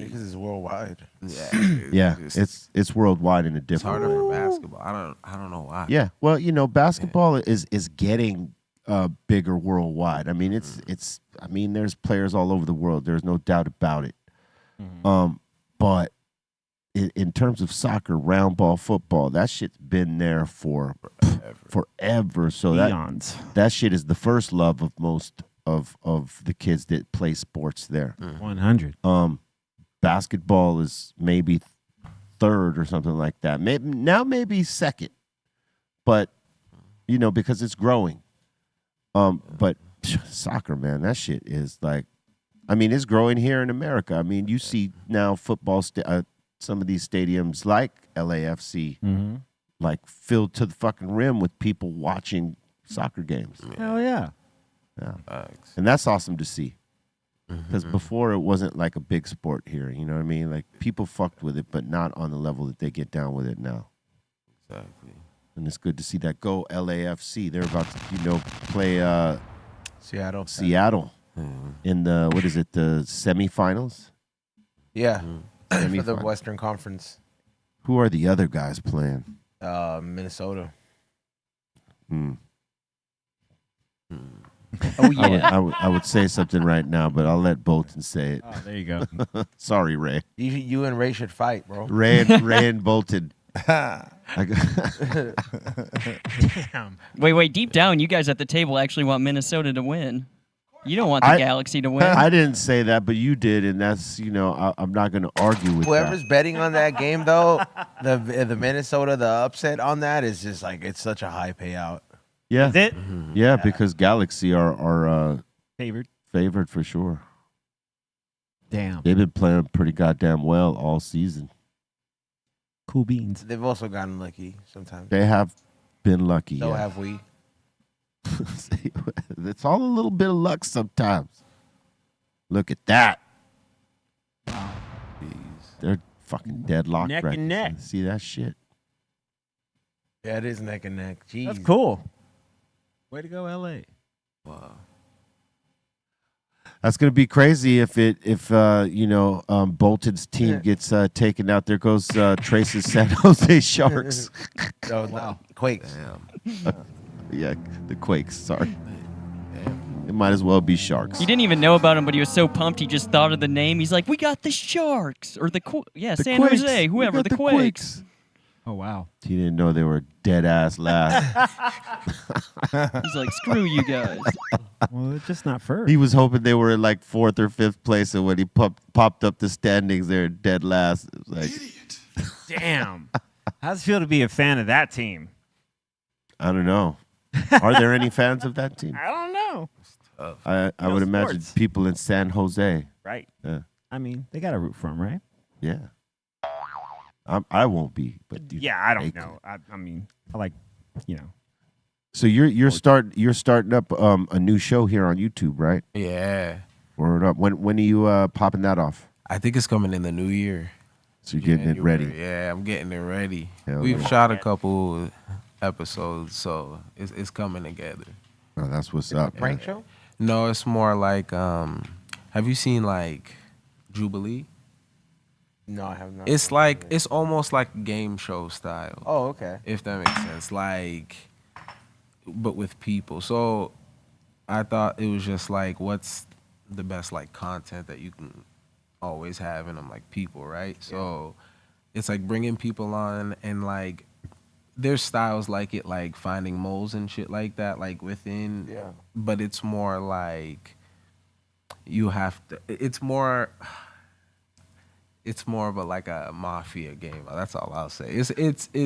Because it's worldwide. Yeah. Yeah. It's worldwide in a It's different harder way. for basketball. I don't know why. Yeah. Well, basketball is getting bigger worldwide. I mean, it's there's players all over the world. There's no doubt about it. But in terms of soccer, round ball football, that shit's been there for forever. So Eons. that shit is the first love of most of the kids that play sports there. 100. Basketball is maybe third or something like that. Maybe second, but because it's growing. But soccer, man, that shit is like, it's growing here in America. You see now football, some of these stadiums like LAFC, like filled to the fucking rim with people watching soccer games. Hell yeah. Yeah. And that's awesome to see. Because before it wasn't like a big sport here, you know what I mean? Like people fucked with it, but not on the level that they get down with it now. Exactly. And it's good to see that go LAFC. They're about to, play Seattle in the, the semifinals? Yeah. For the Western Conference. Who are the other guys playing? Minnesota. Oh yeah. I would say something right now, but I'll let Bolton say it. Oh, there you go. Sorry, Ray. You and Ray should fight, bro. Ray and Bolton. Damn. Wait. Deep down, you guys at the table actually want Minnesota to win. You don't want the Galaxy to win. I didn't say that, but you did, and that's I'm not going to argue with Whoever's that. betting on that game, though, the Minnesota, the upset on that is just like it's such a high payout. Yeah, Is it? yeah, because Galaxy are Favored. for sure. Damn. They've been playing pretty goddamn well all season. Cool beans. They've also gotten lucky sometimes. They have been lucky. So yeah. have we. It's all a little bit of luck sometimes. Look at that. Wow. They're fucking deadlocked Neck right and neck. now. See that shit? Yeah, it is neck and neck. Jeez. That's cool. Way to go, LA. Wow. That's gonna be crazy if Bolton's team gets taken out. There goes Trace's San Jose Sharks. Oh, wow. Quakes. Yeah, the Quakes. Sorry. It might as well be Sharks. He didn't even know about him, but he was so pumped he just thought of the name. He's like, "We got the Sharks or the San Quakes. Jose, We whoever, got the Quakes." Oh, wow. He didn't know they were dead ass last. He's like, "Screw you guys." Well, it's just not first. He was hoping they were in like 4th or 5th place, and when he popped up the standings, they're dead last. It was like, Damn. How does it feel to be a fan of that team? I don't know. Are there any fans of that team? I don't know. I would imagine sports. people in San Jose. Right. Yeah. I mean, they got to root for him, right? Yeah. I won't be, but Yeah, I they don't know. I mean, I like, So you're starting up a new show here on YouTube, right? Yeah. Word up. When are you popping that off? I think it's coming in the new year. So you're getting it ready. Yeah, I'm getting it ready. Hell We've yeah. shot a couple episodes, so it's coming together. Oh, that's what's up. Prank show? No, it's more like have you seen like Jubilee? No, I have not. It's like it's almost like game show style. Oh, okay. If that makes sense. Like but with people. So I thought it was just like what's the best like content that you can always have in them, like people, right? So it's like bringing people on and like there's styles like it, like finding moles and shit like that, like within. Yeah. But it's more like you have to. It's more of a like a mafia game. That's all I'll say. It's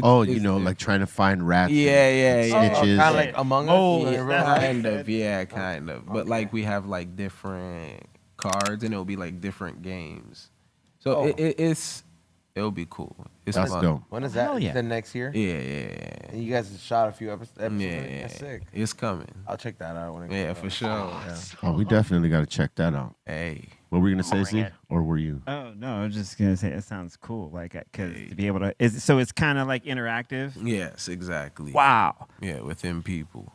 Oh, it's like trying to find rats. yeah. Snitches. Kind of like Among Oh, Us. Kind of, yeah, kind of. But like we have like different cards, and it'll be like different games. So it'll be cool. It's That's fun. dope. When is that? Hell yeah. The next year? Yeah. And you guys have shot a few episodes. Yeah, That's sick. it's coming. I'll check that out when it Yeah, comes for out. sure. Yeah. Oh, we definitely got to check that out. Hey, What were we gonna say, Steve? Or were you? Oh, no, I was just going to say it sounds cool. Like, because to be able to, so it's kind of like interactive. yes, exactly. Wow. Yeah, within people.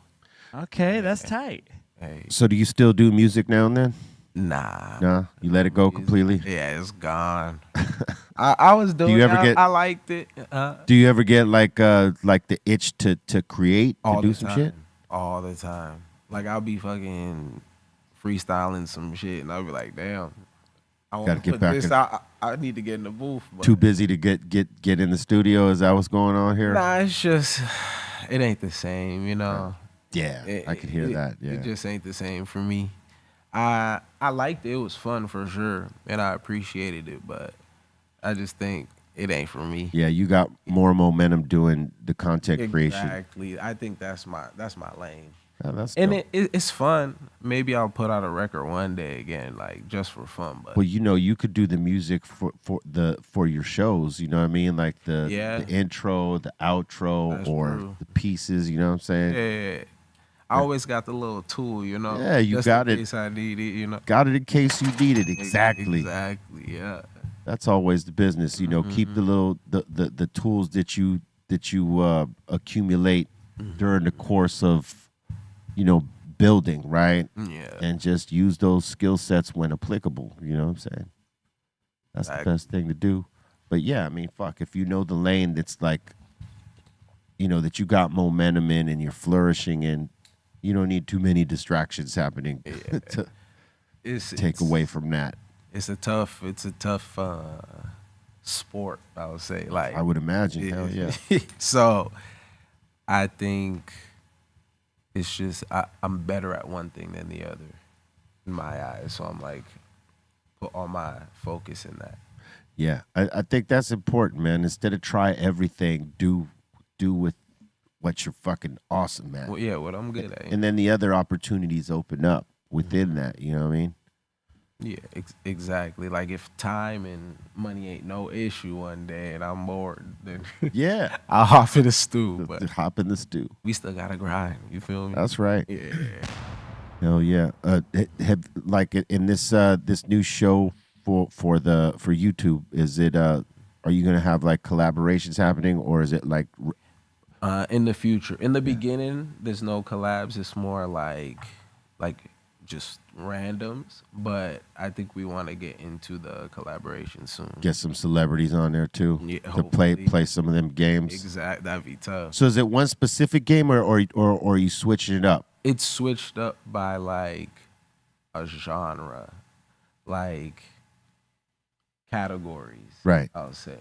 Okay, that's tight. Hey, So do you still do music now and then? nah. Nah, you let it go completely. Yeah, it's gone. I was doing. you ever it. get- I liked it. Do you ever get like the itch to create, to All do the some time. shit? All the time. Like I'll be fucking freestyling some shit, and I'll be like, damn. I want Gotta to get put back this in- out. I need to get in the booth. But Too busy to get in the studio? Is that what's going on here? Nah, it's just it ain't the same, you know. Yeah, I could hear that. Yeah. It just ain't the same for me. I liked it. It was fun for sure, and I appreciated it. But I just think it ain't for me. Yeah, you got more momentum doing the content creation. Exactly. I think that's my lane. Yeah, that's And dope. it's fun. Maybe I'll put out a record one day again, like just for fun. But Well, you know, you could do the music for your shows. You know what I mean? Like the intro, the outro, That's or true. the pieces. You know what I'm saying? yeah, I always got the little tool, you know. Yeah, you just got in it. case I need it, you know. Got it in case you need it. Exactly. Exactly. Yeah. That's always the business. You know, keep the little the tools that you accumulate during the course of, you know, building, right? Yeah. And just use those skill sets when applicable. You know what I'm saying? That's the best thing to do. But yeah, I mean, fuck, if you know the lane that's like, you know, that you got momentum in and you're flourishing in, you don't need too many distractions happening to take away from that. It's a tough sport, I would say. Like I would imagine. Hell yeah. So I think it's just I'm better at one thing than the other in my eyes. So I'm like put all my focus in that. Yeah, I think that's important, man. Instead of try everything, do with what you're fucking awesome at. Well, yeah, what I'm good at. And then the other opportunities open up within that. You know what I mean? Yeah, exactly. Like if time and money ain't no issue one day and I'm bored, then Yeah. I'll hop in the stew. But Hop in the stew. we still gotta grind. You feel me? That's right. Yeah. Hell yeah. Have like in this this new show for YouTube, is it are you gonna have like collaborations happening, or is it like In the future, in the beginning, there's no collabs. It's more like just randoms. But I think we want to get into the collaboration soon. get some celebrities on there too Yeah, to play hopefully. some of them games? Exact. That'd be tough. So is it one specific game, or are you switching it up? It's switched up by like a genre, like categories. Right. I'll say.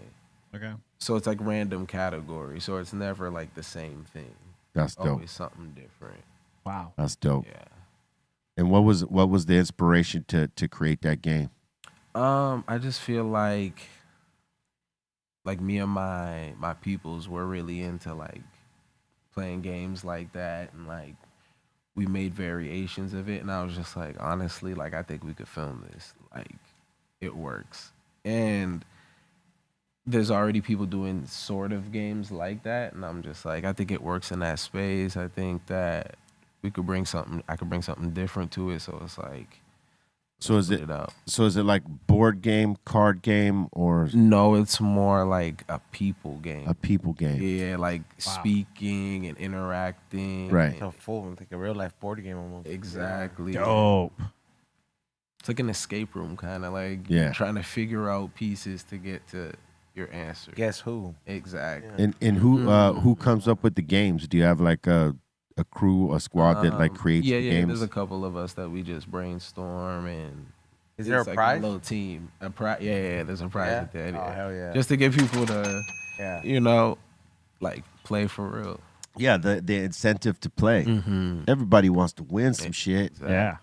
Okay. So it's like random categories. So it's never like the same thing. That's dope. Always something different. Wow. That's dope. Yeah. And what was the inspiration to create that game? I just feel like me and my peoples were really into like playing games like that, and like we made variations of it, and I was just like, honestly, like I think we could film this. Like it works. And there's already people doing sort of games like that, and I'm just like, I think it works in that space. I think that I could bring something different to it. So it's like, So is put it up. so is it like board game, card game, or No, it's more like a people game. a people game? Yeah, like speaking and interacting. Right. It's a full, like a real life board game almost. Exactly. Dope. It's like an escape room, kind of like Yeah. trying to figure out pieces to get to your answer. Guess who? Exactly. And who comes up with the games? Do you have like a crew, a squad that like creates Yeah, the yeah. games? There's a couple of us that we just brainstorm, and Is there a it's like prize? A little team. A prize. Yeah, there's a prize Yeah? at that. Oh, Yeah. hell yeah. Just to get people to, Yeah. you know, like play for real. Yeah, the incentive to play. Everybody wants to win some shit. Yeah.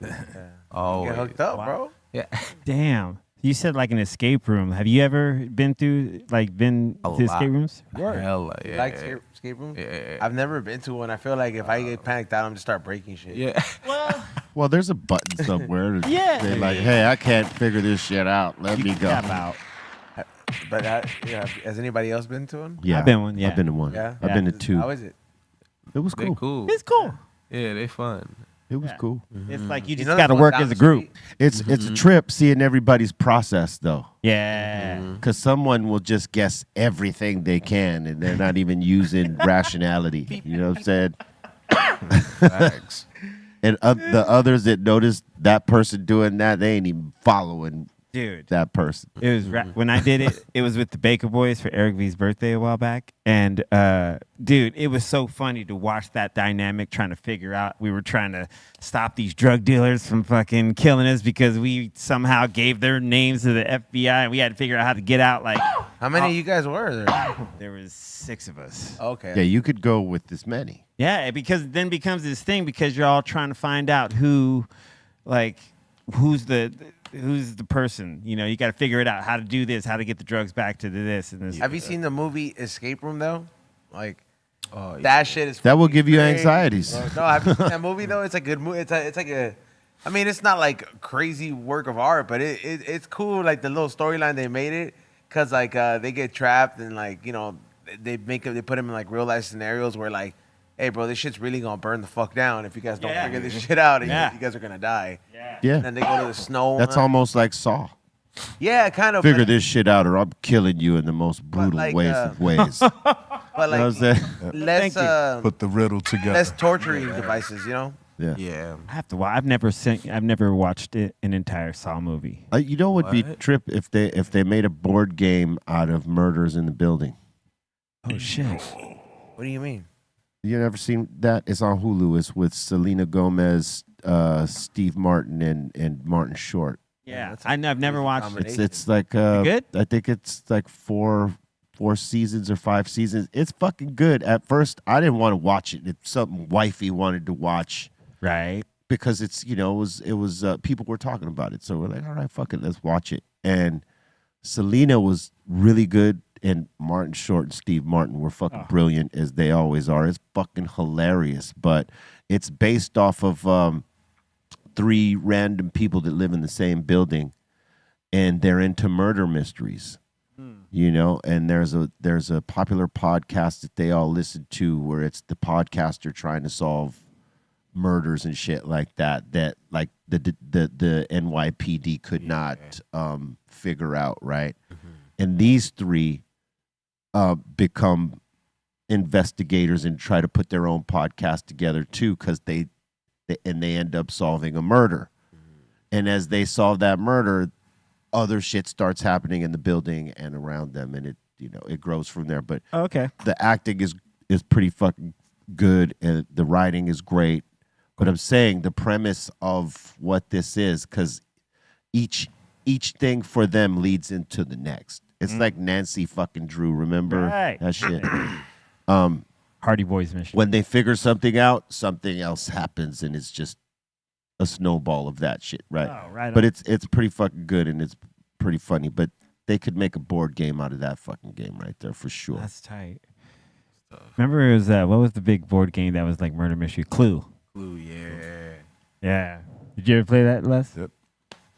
Oh, Get hooked up, bro. yeah. Damn. You said like an escape room. Have you ever been to escape rooms? Hella, yeah. Like escape room? Yeah. I've never been to one. I feel like if I get panicked out, I'm just start breaking shit. Yeah. Well, there's a button somewhere. That Yeah. They're like, hey, I can't figure this shit out. Let me go. Tap out. But yeah, has anybody else been to one? Yeah, I've been one, yeah. I've been to one. Yeah? I've been to two. How is it? It was They cool. cool. It's cool. Yeah, they fun. It was cool. It's like you just know got to there's one work down as a the group. street? It's a trip seeing everybody's process though, Yeah. because someone will just guess everything they can, and they're not even using rationality. You know what I'm saying? Facts. And the others that notice that person doing that, they ain't even following Dude. that person. It was when I did it. It was with the Baker Boys for Eric V's birthday a while back, and dude, it was so funny to watch that dynamic. Trying to figure out, we were trying to stop these drug dealers from fucking killing us because we somehow gave their names to the FBI, and we had to figure out how to get out. Like, How many of you guys were there? there was 6 of us. Okay. Yeah, you could go with this many. Yeah, because it then becomes this thing because you're all trying to find out who's the who's the person. You know, you got to figure it out. How to do this. How to get the drugs back to this and this. Have you seen the movie Escape Room though? Like, that shit is. That will give you crazy, anxieties. bro. No, have you seen that movie though? It's a good movie. It's like a. I mean, it's not like a crazy work of art, but it's cool. Like the little storyline they made it, cause like they get trapped and like they put them in like real life scenarios where like, hey bro, this shit's really gonna burn the fuck down if you guys don't figure this shit out. And you guys are gonna die. Yeah. And then they go to the snow. That's almost like Saw. Yeah, kind of. Figure this shit out, or I'm killing you in the most brutal like, ways of ways. But You know what I'm like saying? less Put the riddle together. less torturing devices, Yeah. Yeah. I have to watch. I've never watched an entire Saw movie. You know what would be trip if they made a board game out of murders in the building. Oh shit! What do you mean? You never seen that? It's on Hulu. It's with Selena Gomez, Steve Martin, and Martin Short. Yeah, I've never watched it. It's like good? I think it's like four seasons or 5 seasons. It's fucking good. At first, I didn't want to watch it. It's something wifey wanted to watch, Right. because it's it was people were talking about it, so we're like, all right, fuck it, let's watch it. And Selena was really good, and Martin Short and Steve Martin were fucking brilliant, as they always are. It's fucking hilarious, but it's based off of 3 random people that live in the same building, and they're into murder mysteries. And there's a popular podcast that they all listen to where it's the podcaster trying to solve murders and shit like that like the NYPD could not figure out, right? And these 3 become investigators and try to put their own podcast together too, because they end up solving a murder. And as they solve that murder, other shit starts happening in the building and around them, and it grows from there. But Okay. the acting is pretty fucking good, and the writing is great. But I'm saying the premise of what this is, because each thing for them leads into the next. It's like Nancy fucking Drew. Remember Right. that shit? Hardy Boys mission. When they figure something out, something else happens, and it's just a snowball of that shit, right? Oh, right But on. it's pretty fucking good, and it's pretty funny. But they could make a board game out of that fucking game right there for sure. That's tight. Remember, it was what was the big board game that was like murder mystery? Clue. Clue, yeah. Yeah. Did you ever play that, Les? Yep.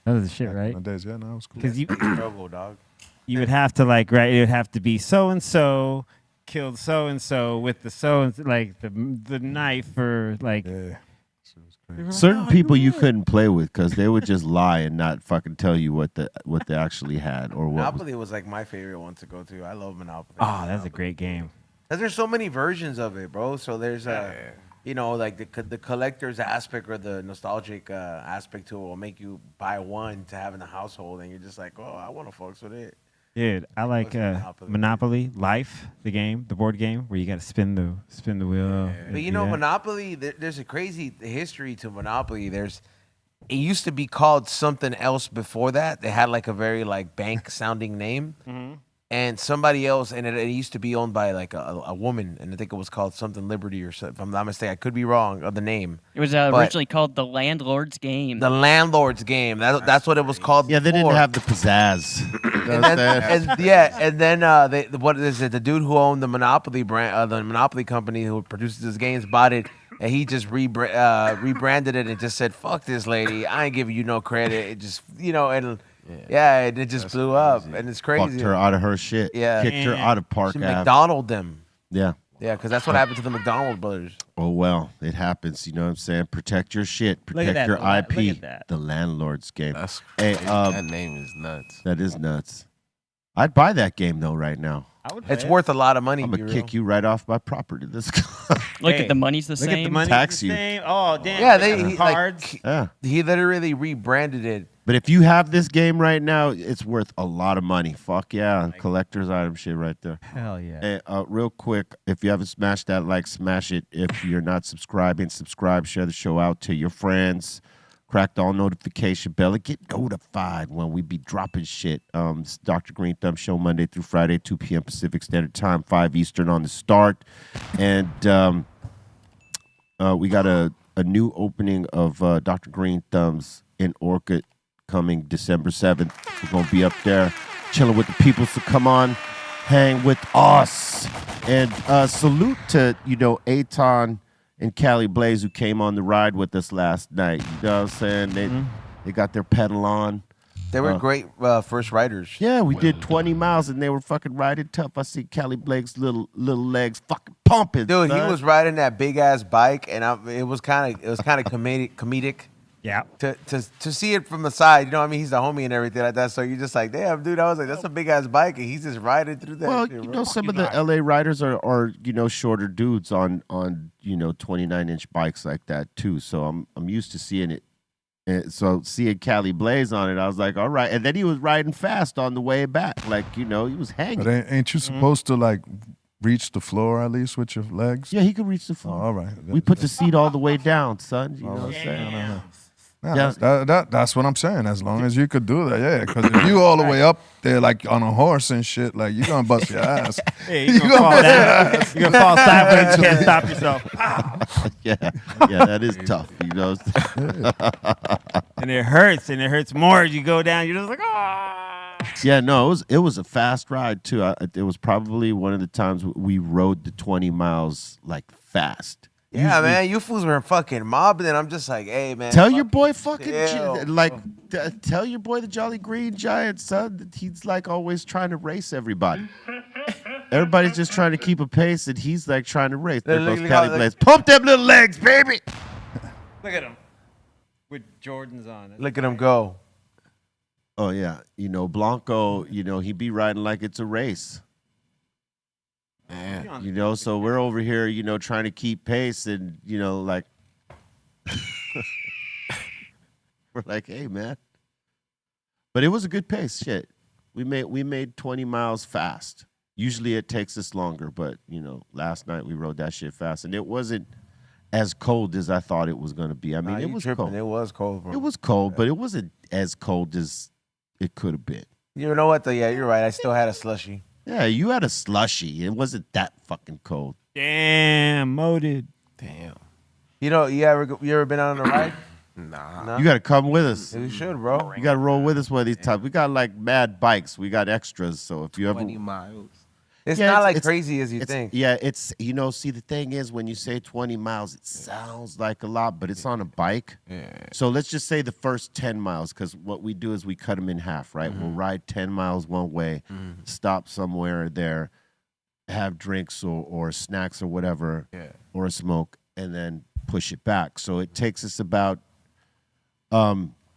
That was the shit, right? My days, yeah, no, it was cool. Because Struggle, dog. you would have to it would have to be so and so killed so and so with the so and like the knife or like. Yeah. Shit was crazy. Certain people you couldn't play with because they would just lie and not fucking tell you what they actually had or what. Monopoly was like my favorite one to go to. I love Monopoly. Oh, that's a great game. Because there's so many versions of it, bro. So there's like the collector's aspect or the nostalgic aspect to it will make you buy one to have in the household, and you're just like, oh, I want to fucks with it. Dude, I like Monopoly Life, the game, the board game where you got to spin the wheel. But Monopoly, there's a crazy history to Monopoly. It used to be called something else before that. They had like a very like bank sounding name. And somebody else, and it used to be owned by like a woman, and I think it was called something Liberty or something. If I'm not mistaken, I could be wrong of the name. It was originally called The Landlord's Game. The Landlord's Game. That's what it was called. Yeah, they didn't before. have the pizzazz. And then what is it? The dude who owned the Monopoly brand, the Monopoly company who produces his games, bought it, and he just rebranded it and just said, "Fuck this lady, I ain't giving you no credit." It just and it just blew up, and it's crazy. Fucked her out of her shit. Yeah. Kicked her out of Park She Ave. McDonald them. Yeah. Yeah, because that's what happened to the McDonald brothers. Oh, well, it happens. You know what I'm saying? Protect your shit. Look at Protect that, your look at IP. that. The Landlord's Game. That's Hey, crazy. That name is nuts. that is nuts. I'd buy that game, though, right now. It's worth a lot of money. I'm going to kick you right off my property. This Look Hey, at the money's the Look same. at the money. Tax the you. same. Oh, damn. Yeah, they he cards. Yeah. He literally rebranded it. But if you have this game right now, it's worth a lot of money. Fuck yeah. Collector's item shit right there. Hell yeah. Hey, real quick, if you haven't smashed that like, smash it. If you're not subscribing, subscribe. Share the show out to your friends. Crack the all notification bell and get notified when we be dropping shit. It's Dr. Greenthumb Show Monday through Friday, 2 p.m. Pacific Standard Time, 5 Eastern on the start. And we got a new opening of Dr. Greenthumb's in Orchid coming December 7th. We're going to be up there chilling with the people. So come on, hang with us. And salute to, Aton and Cali Blaze who came on the ride with us last night. You know what I'm saying? They got their pedal on. They were great first riders. Yeah, we did 20 miles and they were fucking riding tough. I see Cali Blake's little legs fucking pumping. Dude, son. he was riding that big ass bike, and it was kind of comedic. Yeah. To see it from the side, I mean, he's the homie and everything like that. So you're just like, damn, dude. I was like, that's a big ass bike, and he's just riding through that. Well, shit, bro. some of the LA riders are shorter dudes on 29-inch bikes like that too. So I'm used to seeing it. And so seeing Cali Blaze on it, I was like, all right. And then he was riding fast on the way back, like he was hanging. But ain't you supposed to like reach the floor at least with your legs? Yeah, he could reach the floor. Oh, all right. We put the seat all the way down, son. You know what I'm saying? Nah, that's what I'm saying. As long as you could do that, yeah. Because if you all the way up there, like on a horse and shit, like you're gonna bust your ass. Hey, you're gonna fall down. You're gonna fall sideways. You can't stop yourself. yeah, that is tough. And it hurts more as you go down. You're just like, ah. Yeah, no, it was a fast ride too. It was probably one of the times we rode the 20 miles like fast. Yeah, man, you fools were fucking mobbing, and I'm just like, hey, man. Tell your boy fucking chill. tell your boy the Jolly Green Giant, son, that he's like always trying to race everybody. Everybody's just trying to keep a pace, and he's like trying to race. There goes Cali Blaze. Pump them little legs, baby. Look at him with Jordans on. Look at him go. Oh yeah, Blanco. He be riding like it's a race. So we're over here, trying to keep pace, and like we're like, hey man. But it was a good pace. Shit, we made 20 miles fast. Usually it takes us longer, but last night we rode that shit fast, and it wasn't as cold as I thought it was gonna be. I mean, it was cold. It was cold, bro. It was cold, but it wasn't as cold as it could have been. You know what though? Yeah, you're right. I still had a slushie. Yeah, you had a slushy. It wasn't that fucking cold. Damn, molded. Damn. You ever been on a ride? Nah. You got to come with us. You should, bro. You got to roll with us one of these times. We got like mad bikes. We got extras. So if you ever 20 miles. It's not crazy as you think. Yeah, it's see the thing is when you say 20 miles, it sounds like a lot, but it's on a bike. Yeah. So let's just say the first 10 miles, because what we do is we cut them in half, right? We'll ride 10 miles one way, stop somewhere there, have drinks or snacks or whatever, or a smoke, and then push it back. So it takes us about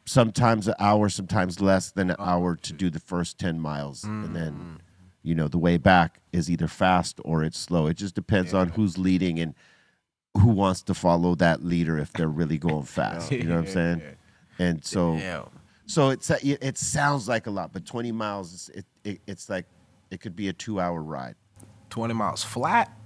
sometimes an hour, sometimes less than an hour to do the first 10 miles, and then the way back is either fast or it's slow. It just depends on who's leading and who wants to follow that leader if they're really going fast. You know what I'm saying? And so it sounds like a lot, but 20 miles, it's like it could be a 2-hour ride. 20 miles flat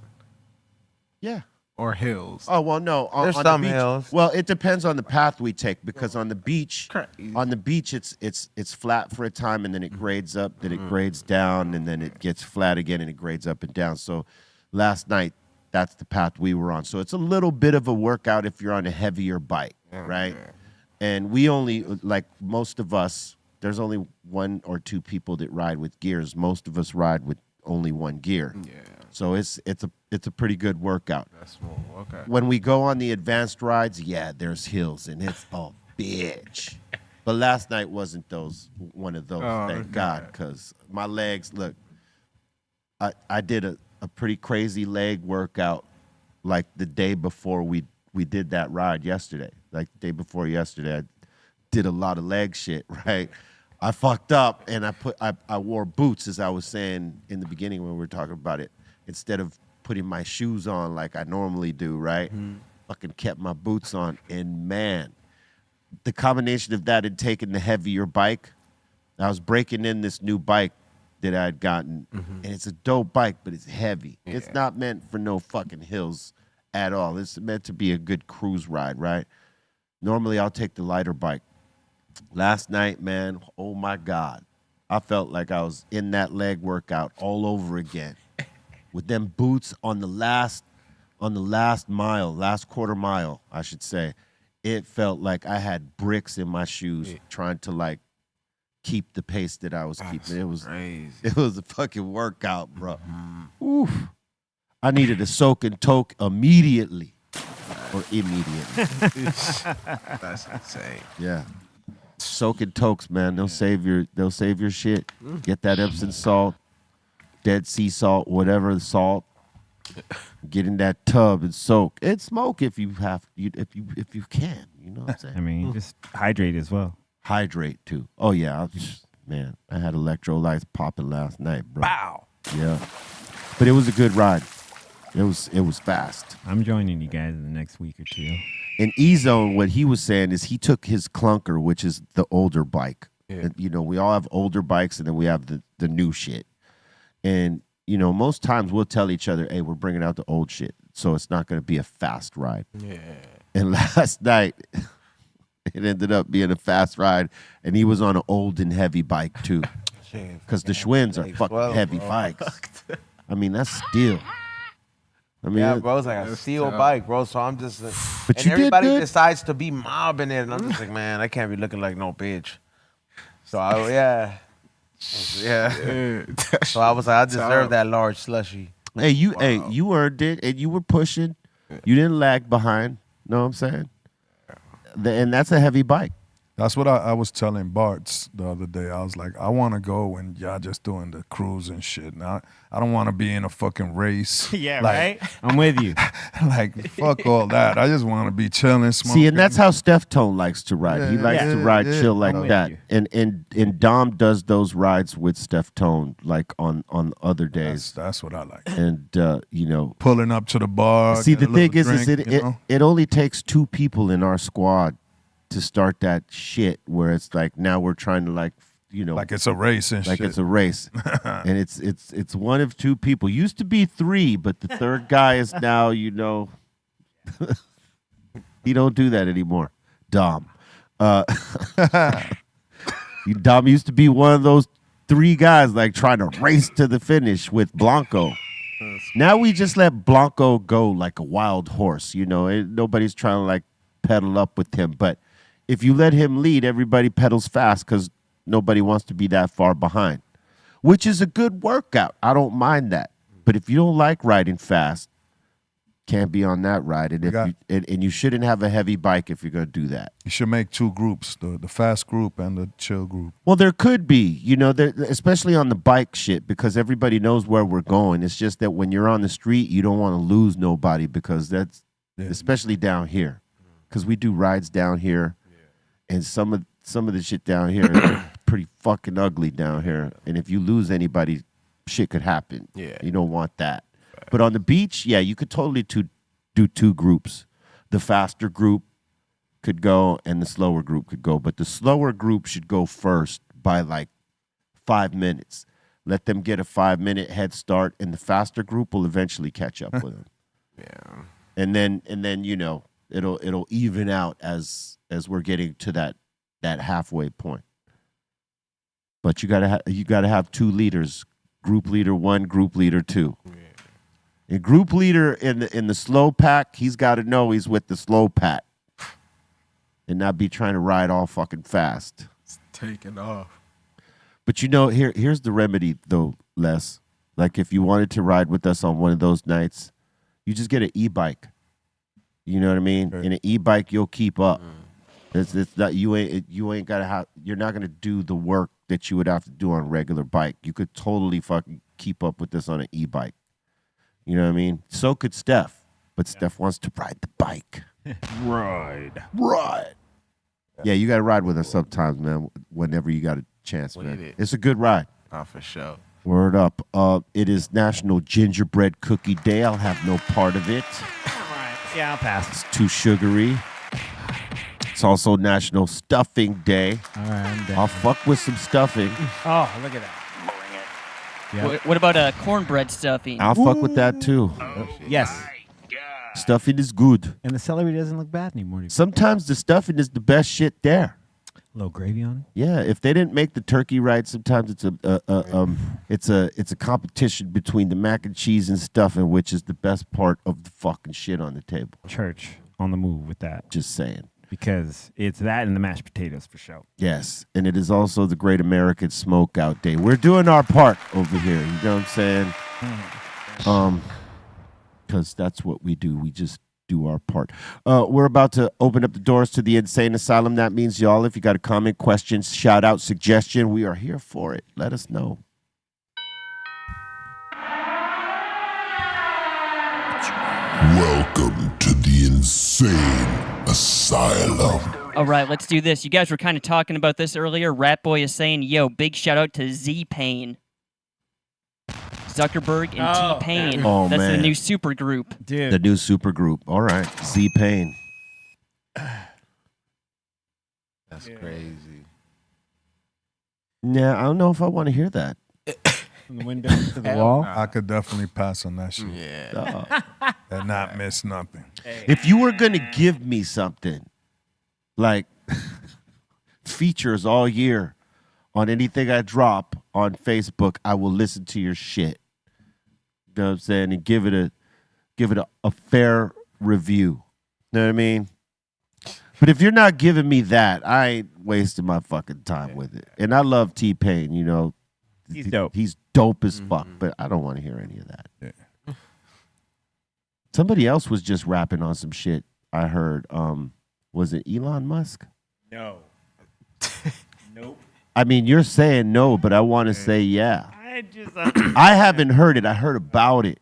Yeah. or hills? Oh well, no. There's on some the beach, hills. Well, it depends on the path we take because on the beach, it's flat for a time and then it grades up, then it grades down, and then it gets flat again and it grades up and down. So last night, that's the path we were on. So it's a little bit of a workout if you're on a heavier bike, right? And we only like most of us. There's only 1 or 2 people that ride with gears. Most of us ride with only one gear. Yeah. So it's a pretty good workout. That's small. Okay. When we go on the advanced rides, yeah, there's hills and it's a bitch. But last night wasn't one of those, thank God, because my legs, look, I did a pretty crazy leg workout like the day before we did that ride yesterday. Like the day before yesterday, I did a lot of leg shit, right? I fucked up and I wore boots, as I was saying in the beginning when we were talking about it, instead of putting my shoes on like I normally do, right? Fucking kept my boots on, and man, the combination of that and taking the heavier bike, I was breaking in this new bike that I had gotten, and it's a dope bike, but it's heavy. Yeah. It's not meant for no fucking hills at all. It's meant to be a good cruise ride, right? Normally, I'll take the lighter bike. Last night, man, oh my God. I felt like I was in that leg workout all over again. With them boots on the last quarter mile, I should say. it felt like I had bricks in my shoes trying to like keep the pace that I was keeping. It was crazy. It was a fucking workout, bro. Oof. I needed a soak and toke immediately. Or immediately. That's insane. Yeah. Soak and tokes, man. They'll save your shit. Get that Epsom salt, Dead Sea salt, whatever the salt. Get in that tub and soak. And smoke if you have if you can. You know what I'm saying? I mean, just hydrate as well. Hydrate too. Oh yeah, man. I had electrolytes popping last night, bro. Wow. Yeah. But it was a good ride. It was fast. I'm joining you guys in the next week or two. In E-Zone, what he was saying is he took his clunker, which is the older bike. Yeah. And, you know, we all have older bikes, and then we have the new shit. And, you know, most times we'll tell each other, hey, we're bringing out the old shit, so it's not going to be a fast ride. Yeah. And last night, it ended up being a fast ride, and he was on an old and heavy bike, too. Because the Schwinn's are fucking heavy bikes. I mean, that's steel. I mean, Yeah, bro, it's like a steel bike, bro. So I'm just, But and you did everybody good. decides to be mobbing it, and I'm just like, man, I can't be looking like no bitch. So yeah. So I was like, I deserve that large slushy. hey, you earned it, and you were pushing. You didn't lag behind. Know what I'm saying? And that's a heavy bike. That's what I was telling Bart's the other day. I was like, I want to go when y'all just doing the cruise and shit. Now, I don't want to be in a fucking race. Yeah, like, right? I'm with you. Like, fuck all that. I just want to be chilling, smoking. See, and that's how Steph Tone likes to ride. He likes to ride chill like I'm with that. you. And Dom does those rides with Steph Tone like on other days. That's what I like. And you know, Pulling up to the bar. see, get the a thing little is drink, you it know? it only takes 2 people in our squad to start that shit where it's like now we're trying to like, you know, Like it's a race and like shit. it's a race. And it's one of 2 people. Used to be 3, but the third guy is now, you know, he don't do that anymore. Dom. Dom used to be one of those 3 guys like trying to race to the finish with Blanco. Now we just let Blanco go like a wild horse, you know. Nobody's trying to like pedal up with him, but if you let him lead, everybody pedals fast because nobody wants to be that far behind, which is a good workout. I don't mind that. But if you don't like riding fast, can't be on that ride. And and you shouldn't have a heavy bike if you're going to do that. You should make 2 groups, the fast group and the chill group. Well, there could be, you know, especially on the bike shit, because everybody knows where we're going. It's just that when you're on the street, you don't want to lose nobody because that's, especially down here, because we do rides down here. And some of the shit down here is pretty fucking ugly down here. And if you lose anybody, shit could happen. Yeah. You don't want that. But on the beach, yeah, you could totally do 2 groups. The faster group could go and the slower group could go. But the slower group should go first by like 5 minutes. Let them get a 5-minute head start, and the faster group will eventually catch up with them. Yeah. And then you know, it'll even out as we're getting to that halfway point. But you gotta have 2 leaders, group leader 1, group leader 2. Yeah. And group leader in the slow pack, he's got to know he's with the slow pack, and not be trying to ride all fucking fast. It's taking off. But you know, here's the remedy though, Les. Like if you wanted to ride with us on one of those nights, you just get an e-bike. You know what I mean? Right. In an e-bike, you'll keep up. It's not you ain't gotta have. You're not gonna do the work that you would have to do on a regular bike. You could totally fucking keep up with this on an e-bike. You know what I mean? So could Steph, but Steph wants to ride the bike. Ride. Yeah, you gotta ride with us sometimes, man. Whenever you got a chance, man. With it. It's a good ride. Oh, for sure. Word up. It is National Gingerbread Cookie Day. I'll have no part of it. All right. Yeah, I'll pass. It's too sugary. It's also National Stuffing Day. All right, I'm down. I'll fuck with some stuffing. Oh, look at that. Yeah. What about cornbread stuffing? I'll fuck with that too. Yes. Stuffing is good. And the celery doesn't look bad anymore. Sometimes the stuffing is the best shit there. A little gravy on it. Yeah, if they didn't make the turkey right, sometimes it's a competition between the mac and cheese and stuffing, which is the best part of the fucking shit on the table. Church on the move with that. Just saying. because it's that and the mashed potatoes for sure. Yes, and it is also the Great American Smokeout Day. We're doing our part over here. You know what I'm saying? Because that's what we do. We just do our part. We're about to open up the doors to the Insane Asylum. That means, y'all, if you got a comment, question, shout out, suggestion, we are here for it. Let us know. Welcome to the Insane Asylum. All right, let's do this. You guys were kind of talking about this earlier. Rat Boy is saying, yo, big shout out to Z-Pain. Zuckerberg and T-Pain. Oh, That's man. the new super group. Dude. The new super group. All right. Z-Pain. That's crazy. Yeah, I don't know if I want to hear that. From the window to the wall. I could definitely pass on that shit Yeah. and not miss nothing. If you were going to give me something like features all year on anything I drop on Facebook, I will listen to your shit. You know what I'm saying? And give it a fair review. You know what I mean? But if you're not giving me that, I ain't wasting my fucking time with it. And I love T-Pain, you know. He's dope. He's dope as fuck, but I don't want to hear any of that. Yeah. Somebody else was just rapping on some shit. I heard. Was it Elon Musk? No. Nope. I mean, you're saying no, but I want to say yeah. I I haven't heard it. I heard about it.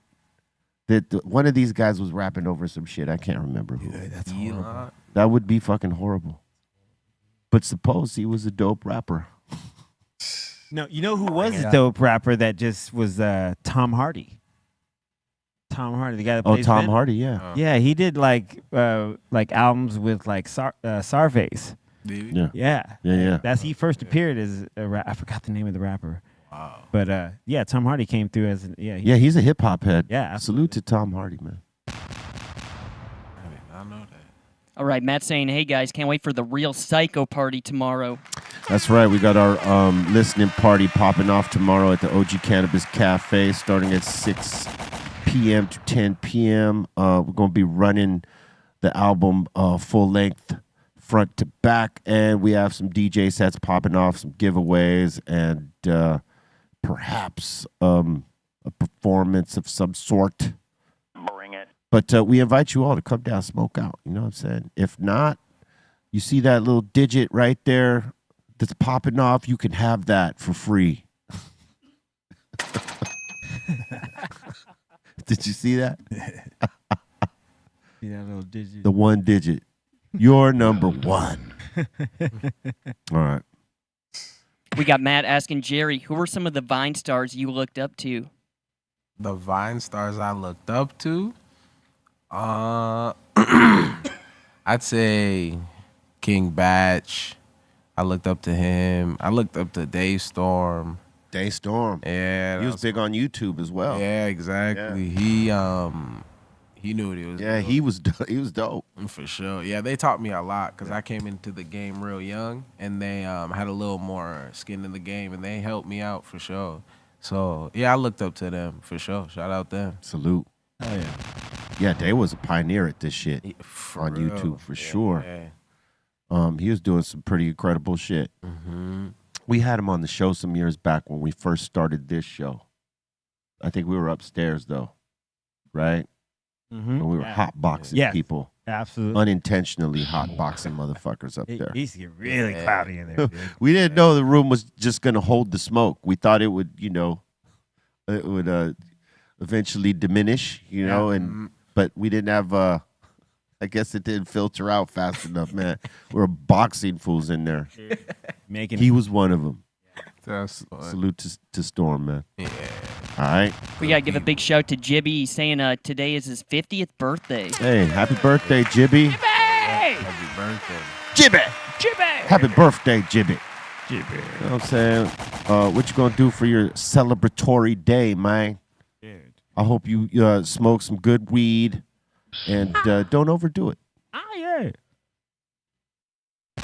That one of these guys was rapping over some shit. I can't remember who. that's Elon. That would be fucking horrible. But suppose he was a dope rapper. No, you know who was a dope rapper that just was Tom Hardy. Tom Hardy, the guy that Oh, plays Tom Venom. Hardy, yeah. Yeah, he did like albums with like Sarface. Yeah. Yeah. He first appeared as a I forgot the name of the rapper. Wow. But yeah, Tom Hardy came through as Yeah, he's a hip hop head. Yeah, Salute to Tom Hardy, man. I did not know that. All right, Matt's saying, hey, guys, can't wait for the Real Psycho party tomorrow. That's right. We got our listening party popping off tomorrow at the OG Cannabis Cafe starting at 6 p.m. to 10 p.m. We're going to be running the album full length front to back, and we have some DJ sets popping off, some giveaways, and perhaps a performance of some sort. Bring it. But we invite you all to come down, smoke out. You know what I'm saying? If not, you see that little digit right there that's popping off, you can have that for free. Did you see that? See that little digit. The one digit. You're number one. All right. We got Matt asking Jerry, who were some of the Vine stars you looked up to? The Vine stars I looked up to, I'd say King Batch. I looked up to him. I looked up to Dave Storm. Dave Storm. Yeah, He was big on YouTube as well. Yeah, exactly. He knew what he was Yeah, doing. he was dope. For sure. Yeah, they taught me a lot because I came into the game real young, and they had a little more skin in the game, and they helped me out for sure. So, yeah, I looked up to them for sure. Shout out them. Salute. Oh yeah. Yeah, Dave was a pioneer at this shit For on real. YouTube for sure. Yeah. He was doing some pretty incredible shit. We had him on the show some years back when we first started this show. I think we were upstairs though, right? And we were hotboxing people. Absolutely. Unintentionally hotboxing motherfuckers up there. It used to get really cloudy in there, dude. We didn't know the room was just going to hold the smoke. We thought it would, it would eventually diminish, but we didn't have, I guess it didn't filter out fast enough, man. We were boxing fools in there. He was one of them. That's Salute to Storm, man. Yeah. All right. We got to give a big shout to Jibby. He's saying today is his 50th birthday. Hey, happy birthday, Jibby. Happy birthday. Jibby. Jibby! Happy birthday, Jibby. You know what I'm saying? What you going to do for your celebratory day, man? Dude. I hope you smoke some good weed and don't overdo it. Oh, yeah.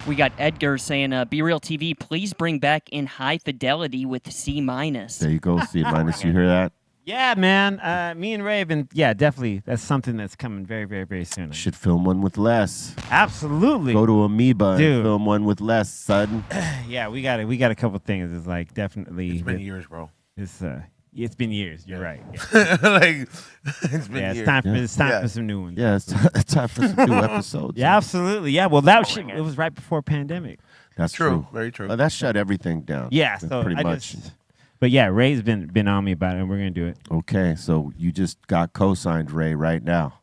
We got Edgar saying, Be Real TV, please bring back In High Fidelity with C-. There you go, C-. You hear that? Yeah, man. Me and Ray have been, definitely. That's something that's coming very, very, very soon. Should film one with Les. Absolutely. Go to Amoeba Dude. and film one with Les, son. Yeah, we got a couple things. It's like definitely. It's been years, bro. It's been years. You're right. Yeah, Like it's been it's years. time for Yeah. for some new ones. Yeah, it's time for some new episodes. Yeah, absolutely. Yeah, well, that shit, it was right before pandemic. That's True, true. very true. That shut everything down. Yeah, so pretty I much. but yeah, Ray's been on me about it, and we're gonna do it. Okay, so you just got co-signed Ray right now.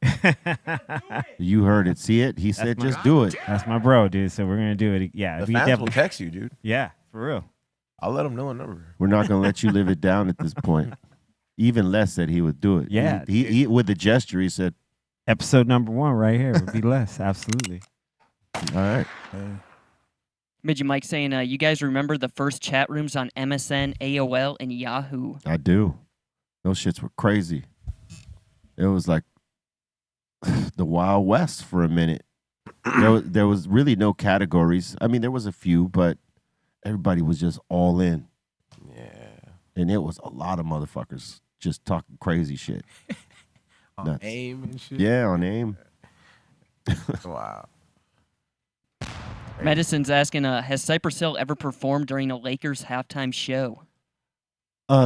You heard it. See it? He said just do it. That's my bro, dude. So we're gonna do it. Yeah, The we fans will definitely. text you, dude. Yeah, for real. I'll let them know a number. We're not going to let you live it down at this point. Even Les said he would do it. Yeah, He with the gesture, he said, Episode number 1 right here would be less. Absolutely. all right. Midget Mike saying, you guys remember the first chat rooms on MSN, AOL, and Yahoo? I do. Those shits were crazy. It was like the Wild West for a minute. There was really no categories. I mean, there was a few, but everybody was just all in. Yeah. And it was a lot of motherfuckers just talking crazy shit. On Nuts. AIM and shit. Yeah, on AIM. Wow. Medicine's asking, has Cypress Hill ever performed during a Lakers halftime show?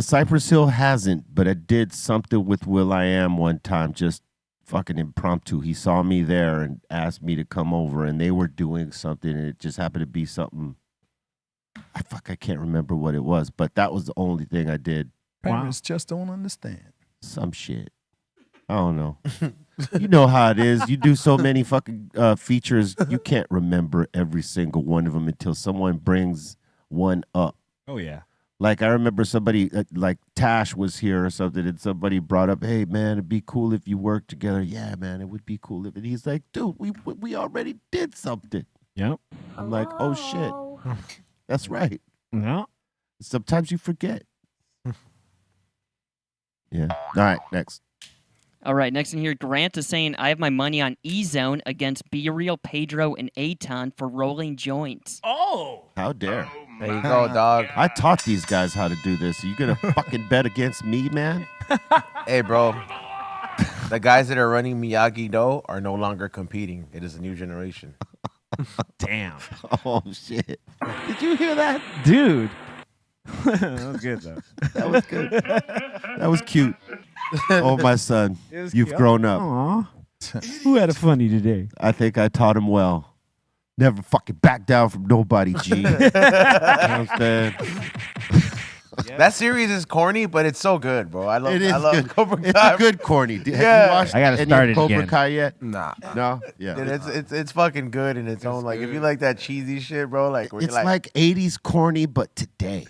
Cypress Hill hasn't, but I did something with Will.i.am one time, just fucking impromptu. He saw me there and asked me to come over, and they were doing something, and it just happened to be something. I can't remember what it was, but that was the only thing I did. Parents just don't understand. Some shit. I don't know. You know how it is. You do so many fucking features, you can't remember every single one of them until someone brings one up. Oh yeah. Like I remember somebody, like Tash was here or something, and somebody brought up, "Hey man, it'd be cool if you worked together." Yeah, man, it would be cool if. And he's like, "Dude, we already did something." Yep. I'm like, "Oh shit, that's right." No. Sometimes you forget. Yeah. All right, next. All right, next in here, Grant is saying, I have my money on E-Zone against Be Real, Pedro, and Aton for rolling joints. Oh. How dare? There you go, dog. I taught these guys how to do this. Are you gonna fucking bet against me, man? Hey, bro. The guys that are running Miyagi-Do are no longer competing. It is a new generation. Damn. Oh shit! Did you hear that? Dude. That was good, though. That was good. That was cute. Oh, my son, was you've cute. grown up. Aw. Who had a funny today? I think I taught him well. Never fucking back down from nobody, G. You know what I'm saying? That series is corny, but it's so good, bro. I love good. Cobra It's Kai. a good corny. Have Yeah. you watched I gotta any start of it Cobra again. Kai yet? Nah. No? Yeah. Dude, it's fucking good in its own. Like, if you like that cheesy shit, bro, like, where It's you're like 80s corny, but today.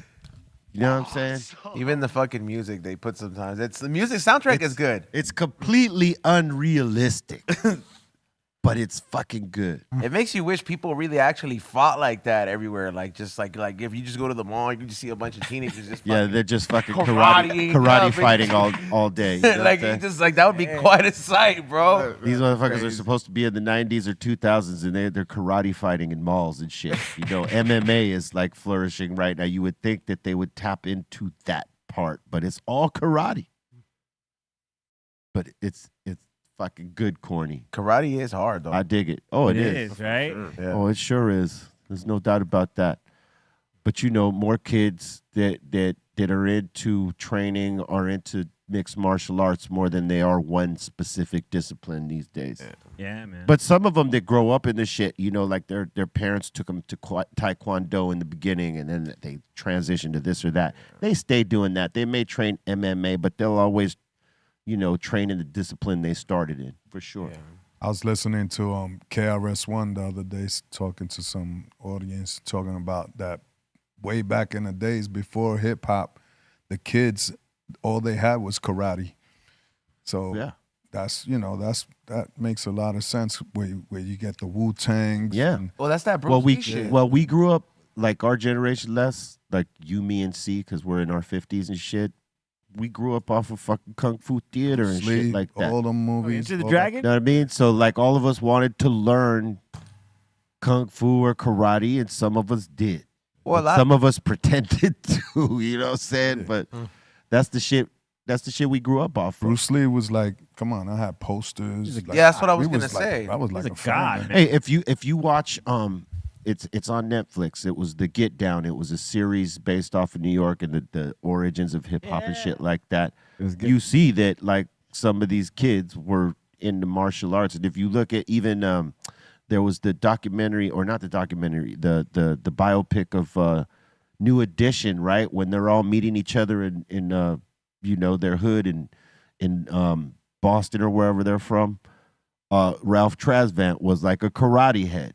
You know what I'm saying? even the fucking music they put sometimes. It's the music soundtrack is good. It's completely unrealistic, but it's fucking good. It makes you wish people really actually fought like that everywhere. Like, just like if you just go to the mall, you can just see a bunch of teenagers just Yeah, fucking, they're just fucking Karate karate up, fighting all day. You know what like, I'm you saying? just like that would be quite a sight, bro. These motherfuckers are supposed to be in the 90s or 2000s, and they're karate fighting in malls and shit. You know, MMA is like flourishing right now. You would think that they would tap into that part, but it's all karate. But it's fucking good corny. Karate is hard though. I dig it. Oh, It it is, is. right? Yeah. Oh, it sure is. There's no doubt about that. But you know, more kids that are into training are into mixed martial arts more than they are one specific discipline these days. Yeah, man. But some of them that grow up in this shit, you know, like their parents took them to Taekwondo in the beginning, and then they transitioned to this or that. They stay doing that. They may train MMA, but they'll always, you know, train in the discipline they started in, for sure. I was listening to KRS-One the other day, talking to some audience, talking about that way back in the days before hip hop, the kids, all they had was karate. So Yeah. that makes a lot of sense where you get the Wu-Tangs. Yeah. and- Well, that's that Bruce Well, Lee shit. we grew up like our generation, less like you, me, and C, because we're in our 50s and shit. We grew up off of fucking kung fu theater and shit Sleep, like that. all the movies. Into the all Dragon? You know what I mean? So like all of us wanted to learn kung fu or karate, and some of us did. Well, But some of us pretended to. You know what I'm saying? But that's the shit. that's the shit we grew up off of. Bruce Lee was like, come on, I had posters. He's a Like, Yeah, that's what I was we gonna like- say. I was He's like a a fan, god, man. man. Hey, if you watch it's on Netflix. It was The Get Down. It was a series based off of New York and the origins of hip hop and shit like that. It was good. You see that like some of these kids were into martial arts, and if you look at even there was the documentary, or not the documentary, the biopic of New Edition, right? When they're all meeting each other in you know, their hood in Boston or wherever they're from. Ralph Tresvant was like a karate head.